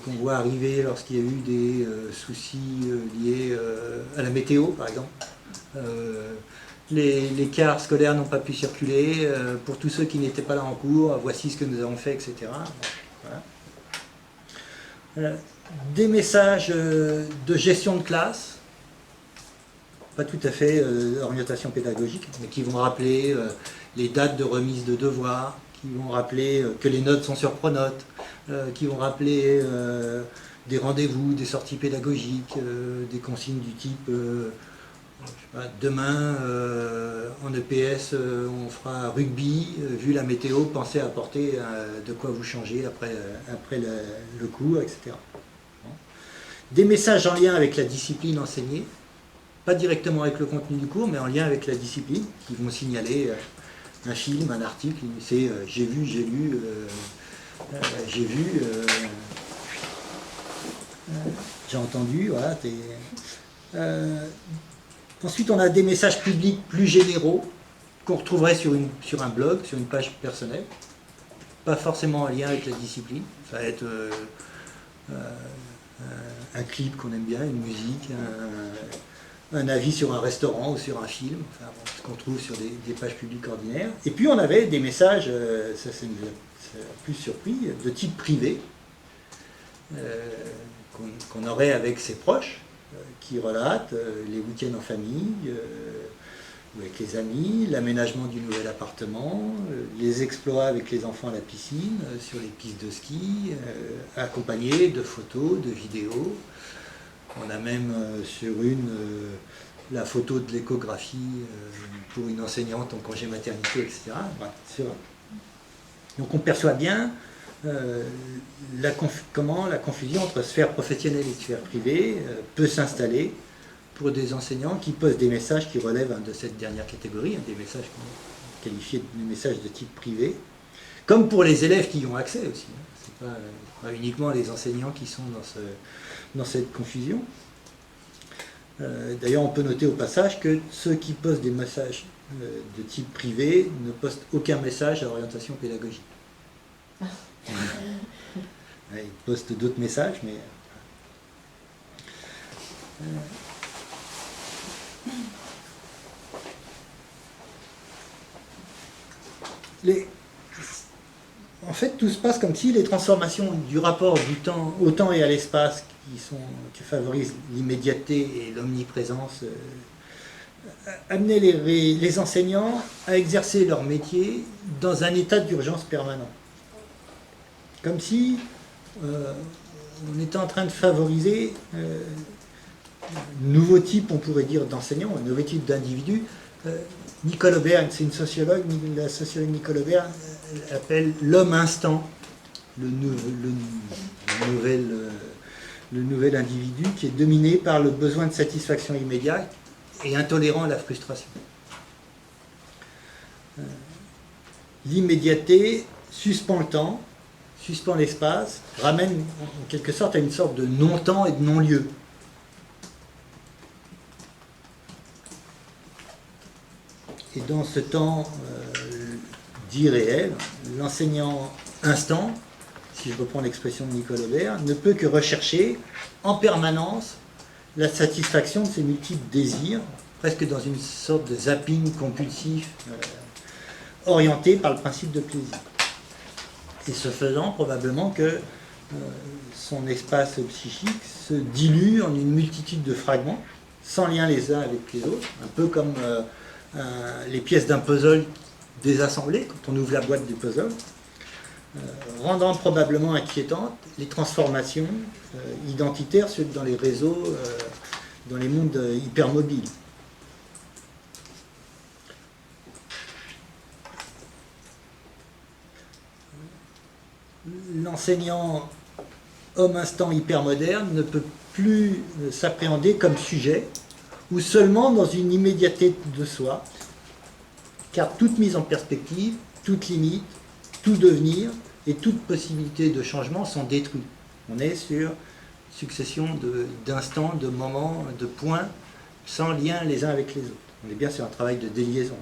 qu'on voit arriver lorsqu'il y a eu des soucis liés à la météo, par exemple. Les cars scolaires n'ont pas pu circuler. Pour tous ceux qui n'étaient pas là en cours, voici ce que nous avons fait, etc. Voilà. Des messages de gestion de classe, pas tout à fait orientation pédagogique, mais qui vont rappeler les dates de remise de devoirs, qui vont rappeler que les notes sont sur Pronote, qui vont rappeler des rendez-vous, des sorties pédagogiques, des consignes du type demain en EPS on fera rugby, vu la météo, pensez à apporter de quoi vous changer après le cours, etc. Bon. Des messages en lien avec la discipline enseignée, pas directement avec le contenu du cours, mais en lien avec la discipline, qui vont signaler un film, un article, c'est j'ai vu, j'ai lu, j'ai vu, j'ai entendu, voilà. Ensuite, on a des messages publics plus généraux qu'on retrouverait sur un blog, sur une page personnelle, pas forcément en lien avec la discipline. Ça va être un clip qu'on aime bien, une musique, un avis sur un restaurant ou sur un film, enfin, bon, ce qu'on trouve sur des pages publiques ordinaires. Et puis on avait des messages, ça nous a plus surpris, de type privé, qu'on aurait avec ses proches, qui relatent les week-ends en famille, ou avec les amis, l'aménagement du nouvel appartement, les exploits avec les enfants à la piscine, sur les pistes de ski, accompagnés de photos, de vidéos. On a même sur la photo de l'échographie pour une enseignante en congé maternité, etc. Voilà, donc on perçoit bien comment la confusion entre sphère professionnelle et sphère privée peut s'installer pour des enseignants qui posent des messages qui relèvent de cette dernière catégorie, des messages qualifiés de messages de type privé, comme pour les élèves qui y ont accès aussi. Ce n'est pas uniquement les enseignants qui sont dans cette confusion. D'ailleurs, on peut noter au passage que ceux qui postent des messages de type privé ne postent aucun message à orientation pédagogique. Ils postent d'autres messages, mais... En fait, tout se passe comme si les transformations du rapport au temps et à l'espace qui favorisent l'immédiateté et l'omniprésence amenaient les enseignants à exercer leur métier dans un état d'urgence permanent. Comme si on était en train de favoriser un nouveau type, on pourrait dire, d'enseignants, un nouveau type d'individu. Nicole Aubert, c'est une sociologue, la sociologue Nicole Aubert appelle l'homme instant, le nouvel individu qui est dominé par le besoin de satisfaction immédiate et intolérant à la frustration. L'immédiateté suspend le temps, suspend l'espace, ramène en quelque sorte à une sorte de non-temps et de non-lieu. Et dans ce temps dit réel, l'enseignant instant, si je reprends l'expression de Nicole Aubert, ne peut que rechercher en permanence la satisfaction de ses multiples désirs, presque dans une sorte de zapping compulsif orienté par le principe de plaisir. Et ce faisant, probablement que son espace psychique se dilue en une multitude de fragments, sans lien les uns avec les autres, un peu comme les pièces d'un puzzle désassemblées quand on ouvre la boîte du puzzle, rendant probablement inquiétantes les transformations identitaires dans les réseaux, dans les mondes hypermobiles. L'enseignant homme-instant hypermoderne ne peut plus s'appréhender comme sujet, ou seulement dans une immédiateté de soi, car toute mise en perspective, toute limite, tout devenir et toute possibilité de changement sont détruits. On est sur succession d'instants, de moments, de points, sans lien les uns avec les autres. On est bien sur un travail de déliaison.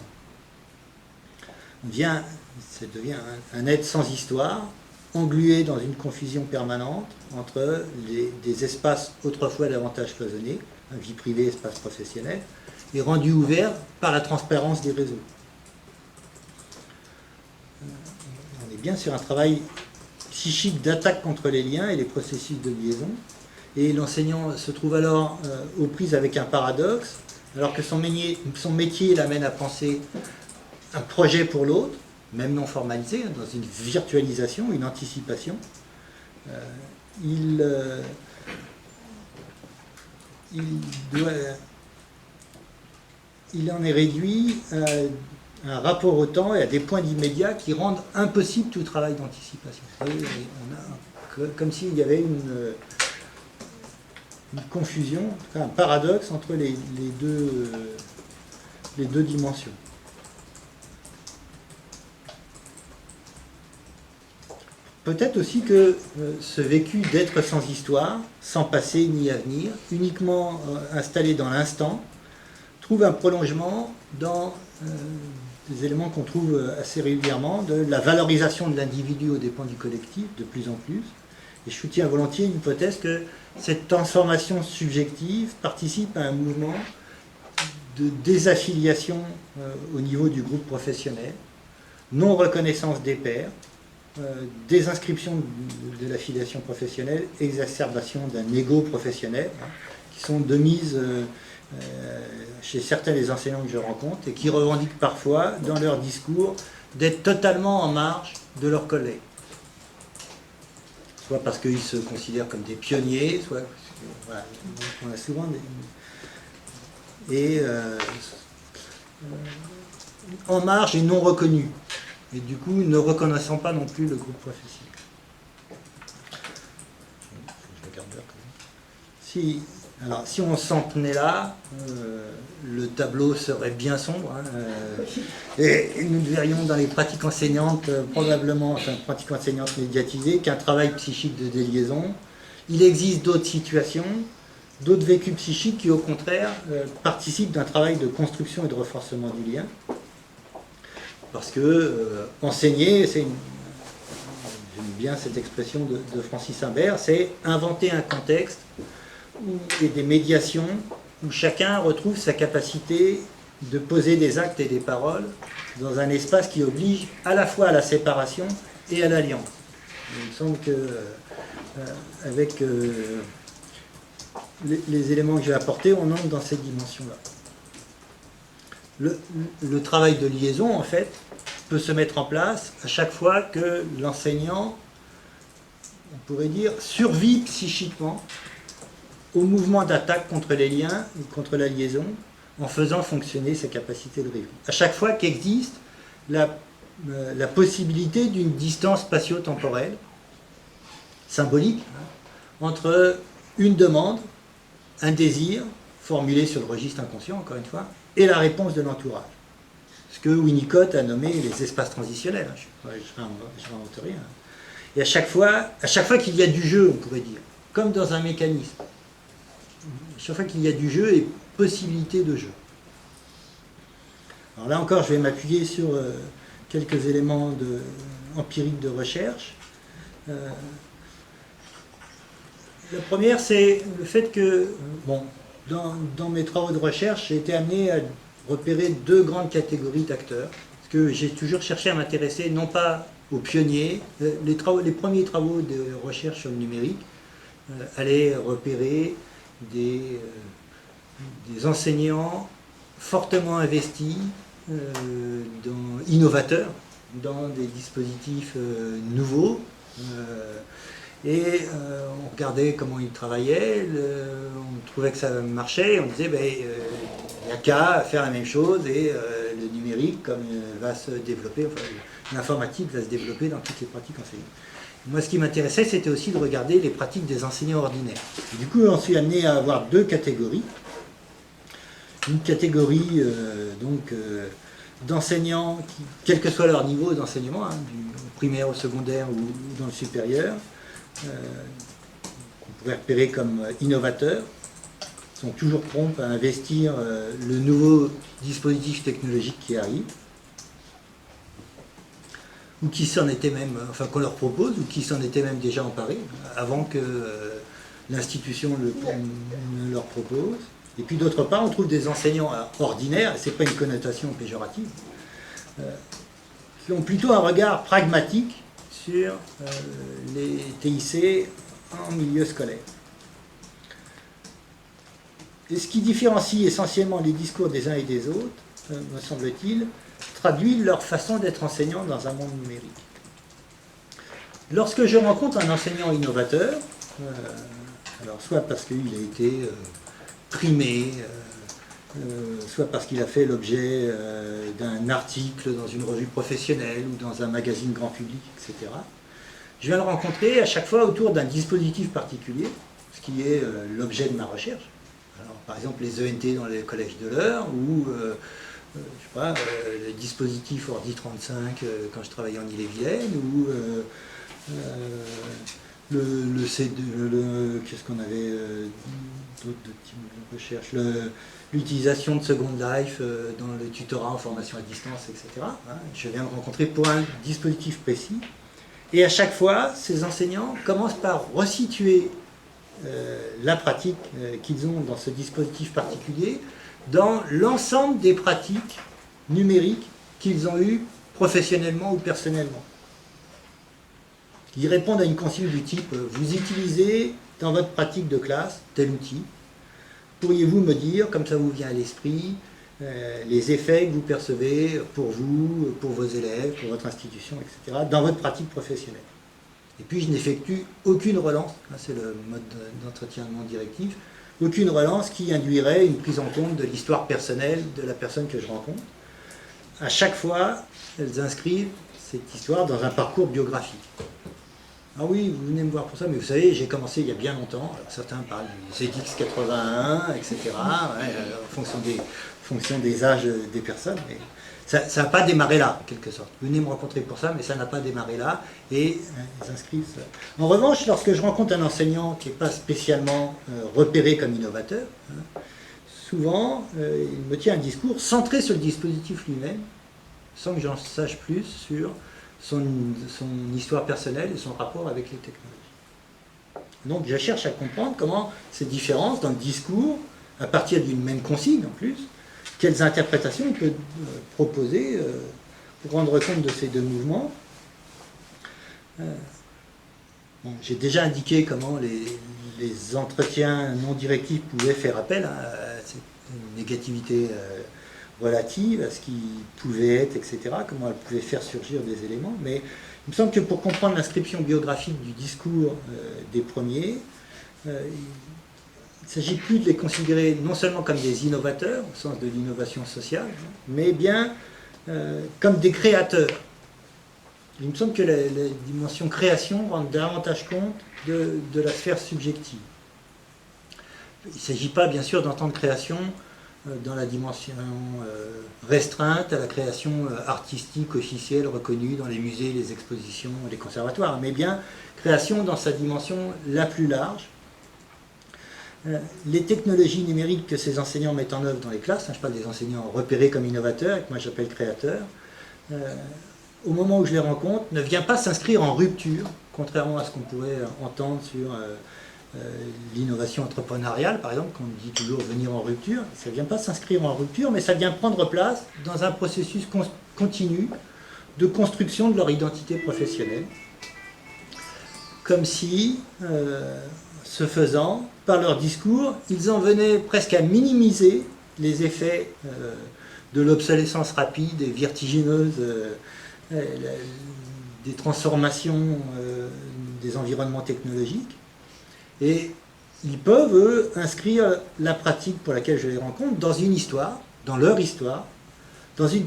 Ça devient un être sans histoire, englué dans une confusion permanente entre des espaces autrefois davantage cloisonnés, vie privée, espace professionnel, et rendu ouvert par la transparence des réseaux. On est bien sur un travail psychique d'attaque contre les liens et les processus de liaison, et l'enseignant se trouve alors aux prises avec un paradoxe, alors que son métier l'amène à penser un projet pour l'autre, même non formalisé, dans une virtualisation, une anticipation. Il en est réduit à un rapport au temps et à des points d'immédiat qui rendent impossible tout travail d'anticipation. Comme s'il y avait une confusion, un paradoxe entre les deux dimensions. peut-être aussi que ce vécu d'être sans histoire, sans passé ni avenir, uniquement installé dans l'instant, trouve un prolongement dans des éléments qu'on trouve assez régulièrement, de la valorisation de l'individu aux dépens du collectif, de plus en plus. Et je soutiens volontiers l'hypothèse que cette transformation subjective participe à un mouvement de désaffiliation au niveau du groupe professionnel, non-reconnaissance des pairs, désinscription de l'affiliation professionnelle, exacerbation d'un ego professionnel, qui sont de mise chez certains des enseignants que je rencontre et qui revendiquent parfois dans leur discours d'être totalement en marge de leurs collègues. Soit parce qu'ils se considèrent comme des pionniers, soit... Voilà, on a souvent des... Et en marge et non reconnus. Et du coup, ne reconnaissant pas non plus le groupe professionnel. Je regarde là, si on s'en tenait là, le tableau serait bien sombre. Et nous verrions dans les pratiques enseignantes, probablement, enfin, pratiques enseignantes médiatisées, qu'un travail psychique de déliaison. Il existe d'autres situations, d'autres vécus psychiques qui, au contraire, participent d'un travail de construction et de renforcement du lien. Parce que enseigner, j'aime bien cette expression de Francis Humbert, c'est inventer un contexte et des médiations où chacun retrouve sa capacité de poser des actes et des paroles dans un espace qui oblige à la fois à la séparation et à l'alliance. Il me semble que avec les éléments que j'ai apportés, on entre dans cette dimension-là. Le travail de liaison, en fait, peut se mettre en place à chaque fois que l'enseignant, on pourrait dire, survit psychiquement au mouvement d'attaque contre les liens et contre la liaison, en faisant fonctionner sa capacité de rêve. À chaque fois qu'existe la possibilité d'une distance spatio-temporelle, symbolique, entre une demande, un désir, formulé sur le registre inconscient, encore une fois, et la réponse de l'entourage. Ce que Winnicott a nommé les espaces transitionnels. Je n'invente rien. Et à chaque fois qu'il y a du jeu, on pourrait dire, comme dans un mécanisme, à chaque fois qu'il y a du jeu et possibilité de jeu. Alors là encore, je vais m'appuyer sur quelques éléments empiriques de recherche. La première, c'est le fait que, dans mes travaux de recherche, j'ai été amené à repérer deux grandes catégories d'acteurs. Parce que j'ai toujours cherché à m'intéresser non pas aux pionniers. Les premiers travaux de recherche sur le numérique allaient repérer des enseignants fortement investis, innovateurs, dans des dispositifs nouveaux. Et on regardait comment ils travaillaient, on trouvait que ça marchait, et on disait il n'y a qu'à faire la même chose et le numérique va se développer, enfin, l'informatique va se développer dans toutes les pratiques enseignantes. Moi, ce qui m'intéressait, c'était aussi de regarder les pratiques des enseignants ordinaires. Et du coup, on s'est amené à avoir deux catégories. Une catégorie d'enseignants, quel que soit leur niveau d'enseignement, du primaire au secondaire ou dans le supérieur, qu'on pourrait repérer comme innovateurs, sont toujours prompts à investir le nouveau dispositif technologique qui arrive, ou qui s'en était même, enfin qu'on leur propose, ou qui s'en était même déjà emparé, avant que l'institution ne leur propose. Et puis d'autre part, on trouve des enseignants ordinaires, et ce n'est pas une connotation péjorative, qui ont plutôt un regard pragmatique sur les TIC en milieu scolaire. Et ce qui différencie essentiellement les discours des uns et des autres, me semble-t-il, traduit leur façon d'être enseignant dans un monde numérique. Lorsque je rencontre un enseignant innovateur, alors soit parce qu'il a été primé, soit parce qu'il a fait l'objet d'un article dans une revue professionnelle ou dans un magazine grand public, etc. Je viens le rencontrer à chaque fois autour d'un dispositif particulier, ce qui est l'objet de ma recherche. Alors, par exemple, les ENT dans les collèges de l'Eure, ou je sais pas, le dispositif Ordi 35 quand je travaillais en Ille-et-Vilaine, ou Qu'est-ce qu'on avait d'autres types de recherche, l'utilisation de Second Life dans le tutorat en formation à distance, etc. Hein, je viens de rencontrer pour un dispositif précis. Et à chaque fois, ces enseignants commencent par resituer la pratique qu'ils ont dans ce dispositif particulier dans l'ensemble des pratiques numériques qu'ils ont eues professionnellement ou personnellement. Ils répondent à une consigne du type « Vous utilisez dans votre pratique de classe tel outil. Pourriez-vous me dire, comme ça vous vient à l'esprit, les effets que vous percevez pour vous, pour vos élèves, pour votre institution, etc., dans votre pratique professionnelle ?» Et puis je n'effectue aucune relance, c'est le mode d'entretien non directif, aucune relance qui induirait une prise en compte de l'histoire personnelle de la personne que je rencontre. À chaque fois, elles inscrivent cette histoire dans un parcours biographique. Ah oui, vous venez me voir pour ça, mais vous savez, j'ai commencé il y a bien longtemps. Alors, certains parlent du ZX81, etc., en fonction des âges des personnes. Mais ça n'a pas démarré là, en quelque sorte. Venez me rencontrer pour ça, mais ça n'a pas démarré là. Et ils inscrivent ça. En revanche, lorsque je rencontre un enseignant qui n'est pas spécialement repéré comme innovateur, souvent, il me tient un discours centré sur le dispositif lui-même, sans que j'en sache plus sur son histoire personnelle et son rapport avec les technologies. Donc je cherche à comprendre comment ces différences dans le discours, à partir d'une même consigne en plus, quelles interprétations on peut proposer pour rendre compte de ces deux mouvements. Bon, j'ai déjà indiqué comment les entretiens non directifs pouvaient faire appel à cette négativité relative, à ce qui pouvait être, etc., comment elle pouvait faire surgir des éléments. Mais il me semble que pour comprendre l'inscription biographique du discours des premiers, il ne s'agit plus de les considérer non seulement comme des innovateurs, au sens de l'innovation sociale, mais bien comme des créateurs. Il me semble que la dimension création rend davantage compte de la sphère subjective. Il ne s'agit pas, bien sûr, d'entendre création dans la dimension restreinte à la création artistique officielle reconnue dans les musées, les expositions, les conservatoires, mais bien création dans sa dimension la plus large. Les technologies numériques que ces enseignants mettent en œuvre dans les classes, je parle des enseignants repérés comme innovateurs, et que moi j'appelle créateurs, au moment où je les rencontre, ne vient pas s'inscrire en rupture, contrairement à ce qu'on pourrait entendre sur l'innovation entrepreneuriale, par exemple, qu'on dit toujours venir en rupture. Ça ne vient pas s'inscrire en rupture, mais ça vient prendre place dans un processus continu de construction de leur identité professionnelle. Comme si, ce faisant, par leur discours, ils en venaient presque à minimiser les effets de l'obsolescence rapide et vertigineuse des transformations des environnements technologiques. Et ils peuvent, eux, inscrire la pratique pour laquelle je les rencontre dans une histoire, dans leur histoire, dans une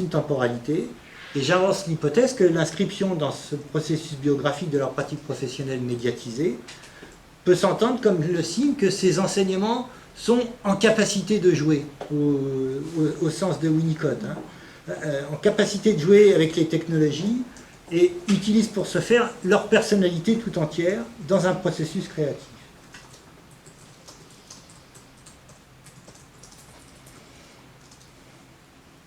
temporalité. Et j'avance l'hypothèse que l'inscription dans ce processus biographique de leur pratique professionnelle médiatisée peut s'entendre comme le signe que ces enseignements sont en capacité de jouer, au sens de Winnicott, en capacité de jouer avec les technologies, et utilisent pour ce faire leur personnalité tout entière dans un processus créatif.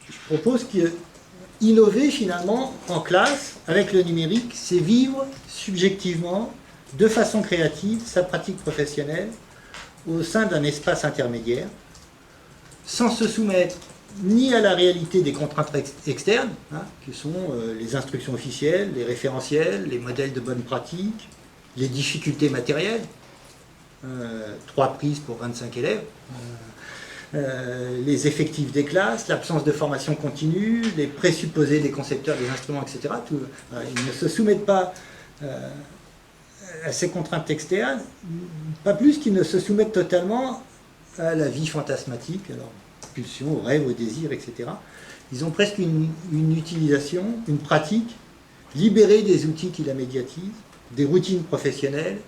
Je propose qu'innover finalement en classe avec le numérique, c'est vivre subjectivement, de façon créative, sa pratique professionnelle au sein d'un espace intermédiaire, sans se soumettre ni à la réalité des contraintes externes, qui sont les instructions officielles, les référentiels, les modèles de bonne pratique, les difficultés matérielles, 3 prises pour 25 élèves, les effectifs des classes, l'absence de formation continue, les présupposés des concepteurs des instruments, etc. Ils ne se soumettent pas à ces contraintes externes, pas plus qu'ils ne se soumettent totalement à la vie fantasmatique, alors pulsions, aux rêves, aux désirs, etc. Ils ont presque une utilisation, une pratique libérée des outils qui la médiatisent, des routines professionnelles,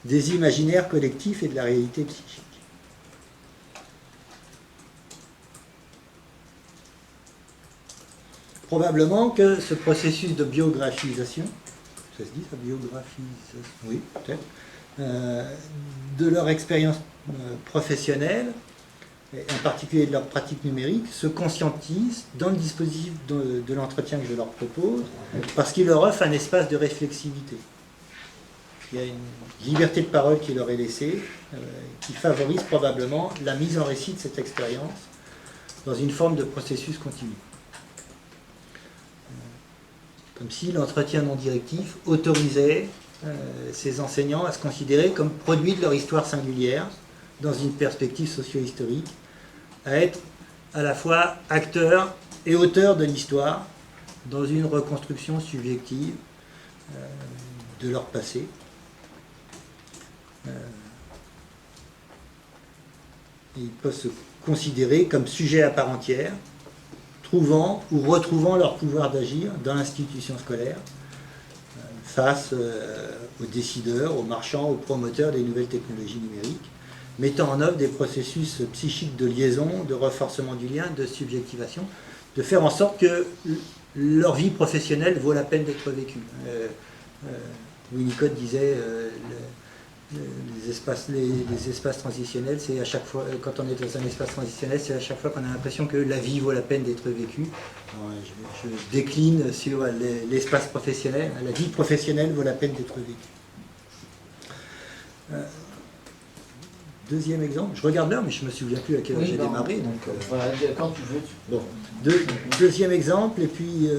des imaginaires collectifs et de la réalité psychique. Probablement que ce processus de biographisation ça se dit, sa biographie, oui, peut-être, de leur expérience professionnelle, et en particulier de leur pratique numérique, se conscientisent dans le dispositif de l'entretien que je leur propose, parce qu'il leur offre un espace de réflexivité. Il y a une liberté de parole qui leur est laissée, qui favorise probablement la mise en récit de cette expérience dans une forme de processus continu. Comme si l'entretien non directif autorisait ces enseignants à se considérer comme produits de leur histoire singulière, dans une perspective socio-historique, à être à la fois acteurs et auteurs de l'histoire, dans une reconstruction subjective de leur passé. Ils peuvent se considérer comme sujets à part entière, trouvant ou retrouvant leur pouvoir d'agir dans l'institution scolaire, face aux décideurs, aux marchands, aux promoteurs des nouvelles technologies numériques, mettant en œuvre des processus psychiques de liaison, de renforcement du lien, de subjectivation, de faire en sorte que leur vie professionnelle vaut la peine d'être vécue. Winnicott disait les espaces transitionnels, c'est à chaque fois, quand on est dans un espace transitionnel, c'est à chaque fois qu'on a l'impression que la vie vaut la peine d'être vécue. Alors, je décline sur l'espace professionnel. La vie professionnelle vaut la peine d'être vécue. Deuxième exemple, je regarde l'heure, mais je ne me souviens plus à quelle heure j'ai démarré. Donc, voilà, quand tu veux. Bon. Deuxième exemple, et puis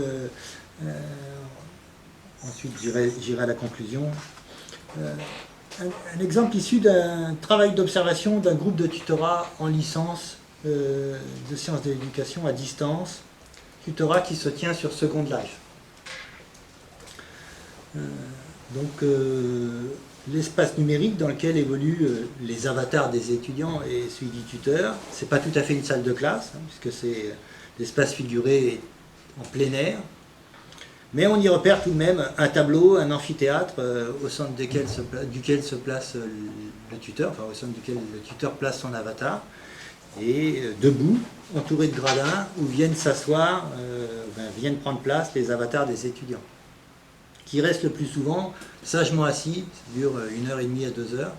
ensuite j'irai à la conclusion. Un exemple issu d'un travail d'observation d'un groupe de tutorat en licence de sciences de l'éducation à distance, tutorat qui se tient sur Second Life. L'espace numérique dans lequel évoluent les avatars des étudiants et celui du tuteur, c'est pas tout à fait une salle de classe, puisque c'est l'espace figuré en plein air, mais on y repère tout de même un tableau, un amphithéâtre au centre duquel se place le tuteur, enfin au centre duquel le tuteur place son avatar, et debout, entouré de gradins, où viennent s'asseoir, viennent prendre place les avatars des étudiants, qui restent le plus souvent sagement assis, ça dure 1h30 à 2 heures,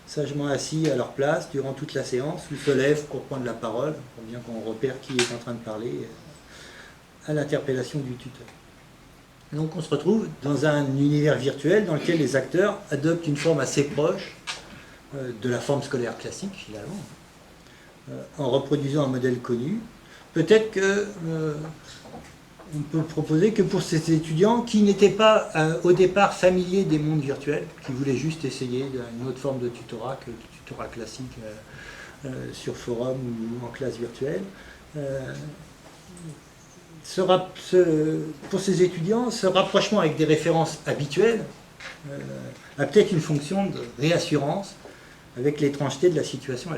sagement assis à leur place durant toute la séance, ou se lèvent pour prendre la parole, pour bien qu'on repère qui est en train de parler, à l'interpellation du tuteur. Donc on se retrouve dans un univers virtuel dans lequel les acteurs adoptent une forme assez proche de la forme scolaire classique, finalement, en reproduisant un modèle connu. Peut-être que on peut proposer que pour ces étudiants qui n'étaient pas au départ familiers des mondes virtuels, qui voulaient juste essayer une autre forme de tutorat que le tutorat classique sur forum ou en classe virtuelle, pour ces étudiants, ce rapprochement avec des références habituelles a peut-être une fonction de réassurance avec l'étrangeté de la situation à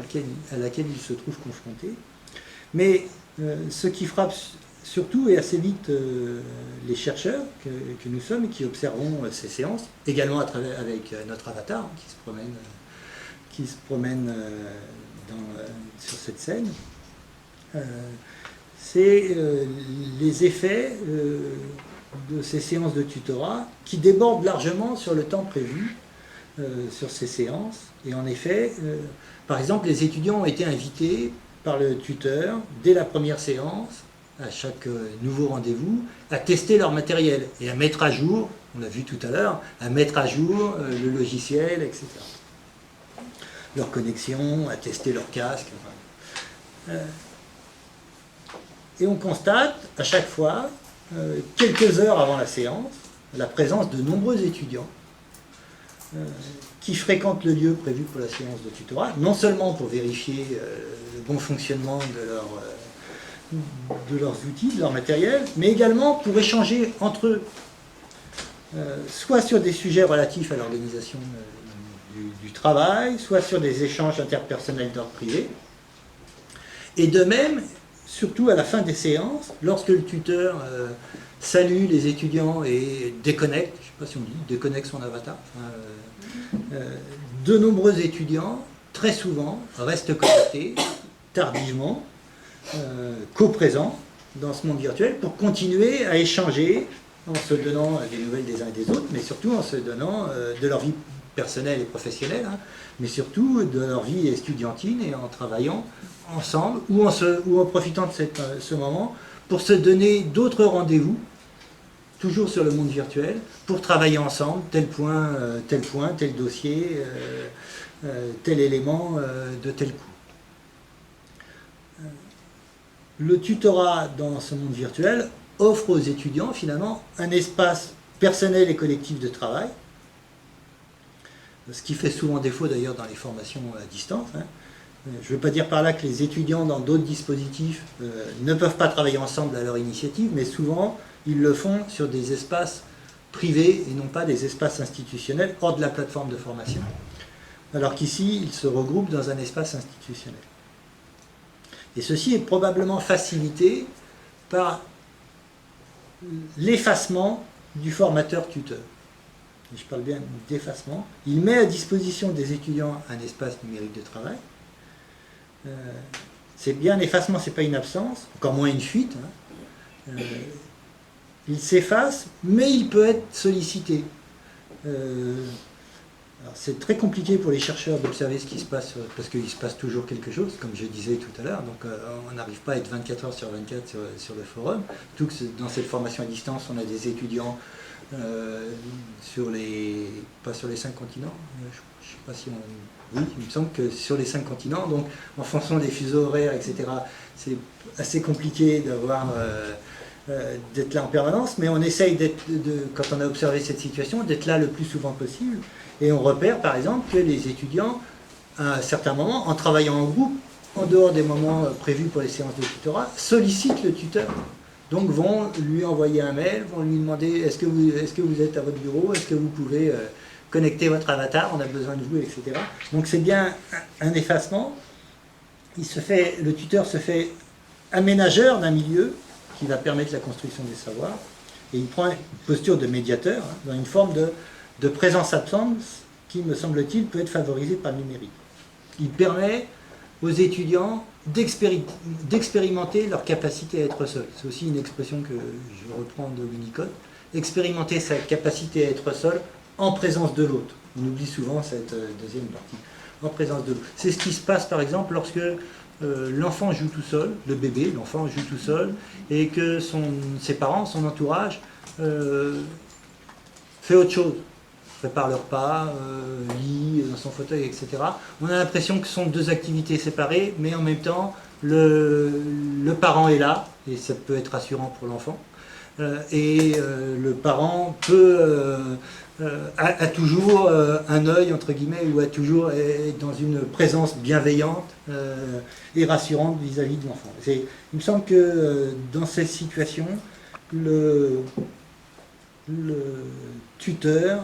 laquelle ils se trouvent confrontés. Mais ce qui frappe surtout et assez vite les chercheurs que nous sommes et qui observons ces séances, également avec notre avatar qui se promène sur cette scène, c'est les effets de ces séances de tutorat qui débordent largement sur le temps prévu sur ces séances. Et en effet, par exemple, les étudiants ont été invités par le tuteur, dès la première séance, à chaque nouveau rendez-vous, à tester leur matériel et à mettre à jour, on l'a vu tout à l'heure, à mettre à jour le logiciel, etc. Leur connexion, à tester leur casque. Et on constate à chaque fois, quelques heures avant la séance, la présence de nombreux étudiants qui fréquentent le lieu prévu pour la séance de tutorat, non seulement pour vérifier le bon fonctionnement de leurs outils, de leur matériel, mais également pour échanger entre eux, soit sur des sujets relatifs à l'organisation du travail, soit sur des échanges interpersonnels d'ordre privé. Et de même, surtout à la fin des séances, lorsque le tuteur salue les étudiants et déconnecte, je ne sais pas si on dit, déconnecte son avatar, de nombreux étudiants, très souvent, restent connectés, tardivement, co-présents dans ce monde virtuel, pour continuer à échanger en se donnant des nouvelles des uns et des autres, mais surtout en se donnant de leur vie personnelle et professionnelle, hein, mais surtout de leur vie estudiantine et en travaillant ensemble ou en profitant de ce moment pour se donner d'autres rendez-vous, toujours sur le monde virtuel, pour travailler ensemble, tel point, tel dossier, tel élément de tel coup. Le tutorat dans ce monde virtuel offre aux étudiants finalement un espace personnel et collectif de travail, ce qui fait souvent défaut d'ailleurs dans les formations à distance. Hein. Je ne veux pas dire par là que les étudiants dans d'autres dispositifs ne peuvent pas travailler ensemble à leur initiative, mais souvent ils le font sur des espaces privés et non pas des espaces institutionnels hors de la plateforme de formation, alors qu'ici ils se regroupent dans un espace institutionnel. Et ceci est probablement facilité par l'effacement du formateur-tuteur. Je parle bien d'effacement. Il met à disposition des étudiants un espace numérique de travail. C'est bien l'effacement, c'est pas une absence, encore moins une fuite. Hein. Il s'efface, mais il peut être sollicité. C'est très compliqué pour les chercheurs d'observer ce qui se passe, parce qu'il se passe toujours quelque chose, comme je disais tout à l'heure, donc on n'arrive pas à être 24 heures sur 24 sur le forum. Tout que dans cette formation à distance, on a des étudiants pas sur les 5 continents, je ne sais pas si on... Oui, il me semble que sur les 5 continents, donc en fonction des fuseaux horaires, etc., c'est assez compliqué d'être là en permanence, mais on essaye, quand on a observé cette situation, d'être là le plus souvent possible. Et on repère par exemple que les étudiants, à un certain moment, en travaillant en groupe, en dehors des moments prévus pour les séances de tutorat, sollicitent le tuteur. Donc vont lui envoyer un mail, vont lui demander est-ce que vous êtes à votre bureau, est-ce que vous pouvez connecter votre avatar, on a besoin de vous, etc. Donc c'est bien un effacement. Le tuteur se fait aménageur d'un milieu qui va permettre la construction des savoirs, et il prend une posture de médiateur, hein, dans une forme de présence-absence qui, me semble-t-il, peut être favorisée par le numérique. Il permet aux étudiants d'expérimenter leur capacité à être seul. C'est aussi une expression que je reprends de Winnicott. Expérimenter sa capacité à être seul en présence de l'autre. On oublie souvent cette deuxième partie. En présence de l'autre. C'est ce qui se passe par exemple lorsque l'enfant joue tout seul, le bébé, l'enfant joue tout seul, et que ses parents, son entourage, fait autre chose. Prépare le repas, lit dans son fauteuil, etc. On a l'impression que ce sont deux activités séparées, mais en même temps, le parent est là, et ça peut être rassurant pour l'enfant. Le parent a toujours un œil, entre guillemets, ou a toujours est dans une présence bienveillante et rassurante vis-à-vis de l'enfant. Il me semble que dans cette situation, le tuteur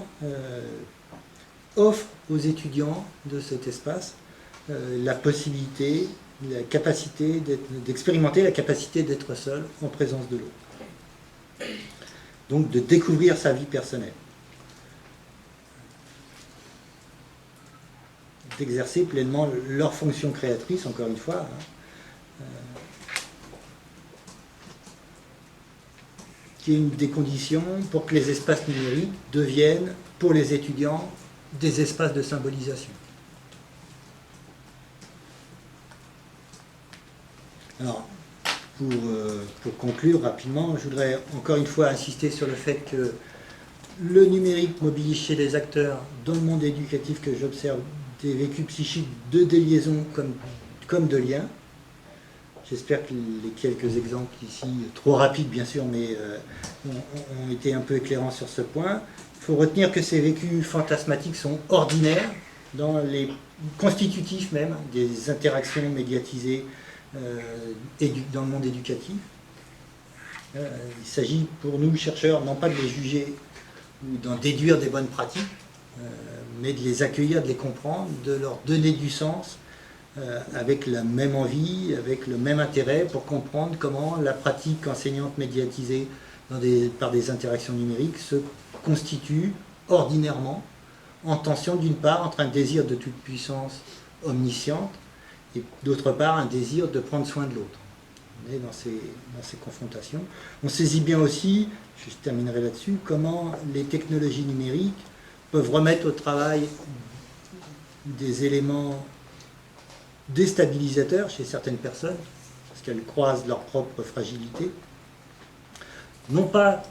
offre aux étudiants de cet espace la possibilité, la capacité d'expérimenter la capacité d'être seul en présence de l'autre. Donc de découvrir sa vie personnelle. D'exercer pleinement leur fonction créatrice, encore une fois. Qui est une des conditions pour que les espaces numériques deviennent, pour les étudiants, des espaces de symbolisation. Alors, pour conclure rapidement, je voudrais encore une fois insister sur le fait que le numérique mobilise chez les acteurs, dans le monde éducatif que j'observe, des vécus psychiques de déliaison comme de liens. J'espère que les quelques exemples ici, trop rapides bien sûr, mais ont été un peu éclairants sur ce point. Il faut retenir que ces vécus fantasmatiques sont ordinaires, constitutifs même, des interactions médiatisées dans le monde éducatif. Il s'agit pour nous, chercheurs, non pas de les juger ou d'en déduire des bonnes pratiques, mais de les accueillir, de les comprendre, de leur donner du sens, avec la même envie, avec le même intérêt pour comprendre comment la pratique enseignante médiatisée par des interactions numériques se constitue ordinairement en tension d'une part entre un désir de toute puissance omnisciente et d'autre part un désir de prendre soin de l'autre. on est dans ces confrontations. On saisit bien aussi, je terminerai là-dessus, comment les technologies numériques peuvent remettre au travail des éléments déstabilisateurs chez certaines personnes, parce qu'elles croisent leur propre fragilité. Non pas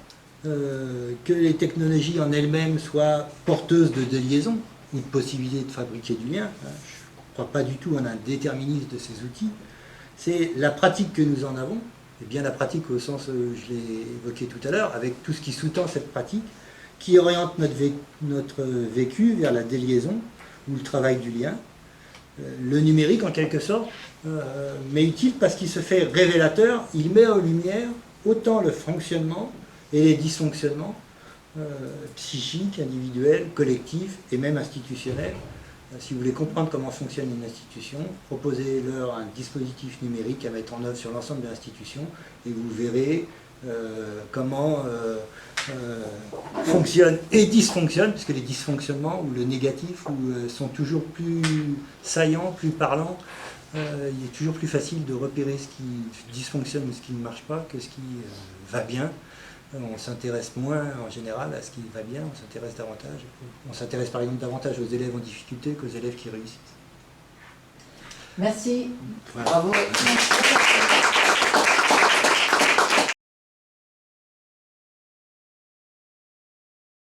que les technologies en elles-mêmes soient porteuses de déliaison ou de possibilité de fabriquer du lien. Je ne crois pas du tout en un déterminisme de ces outils. C'est la pratique que nous en avons, et bien la pratique au sens où je l'ai évoqué tout à l'heure, avec tout ce qui sous-tend cette pratique, qui oriente notre vécu vers la déliaison ou le travail du lien. Le numérique, en quelque sorte, m'est utile parce qu'il se fait révélateur, il met en lumière autant le fonctionnement et les dysfonctionnements psychiques, individuels, collectifs et même institutionnels. Si vous voulez comprendre comment fonctionne une institution, proposez-leur un dispositif numérique à mettre en œuvre sur l'ensemble de l'institution et vous verrez comment fonctionne et dysfonctionne, puisque les dysfonctionnements ou le négatif sont toujours plus saillants, plus parlants. Il est toujours plus facile de repérer ce qui dysfonctionne ou ce qui ne marche pas que ce qui va bien. On s'intéresse moins en général à ce qui va bien, on s'intéresse davantage. On s'intéresse par exemple davantage aux élèves en difficulté qu'aux élèves qui réussissent. Merci. Voilà. Bravo.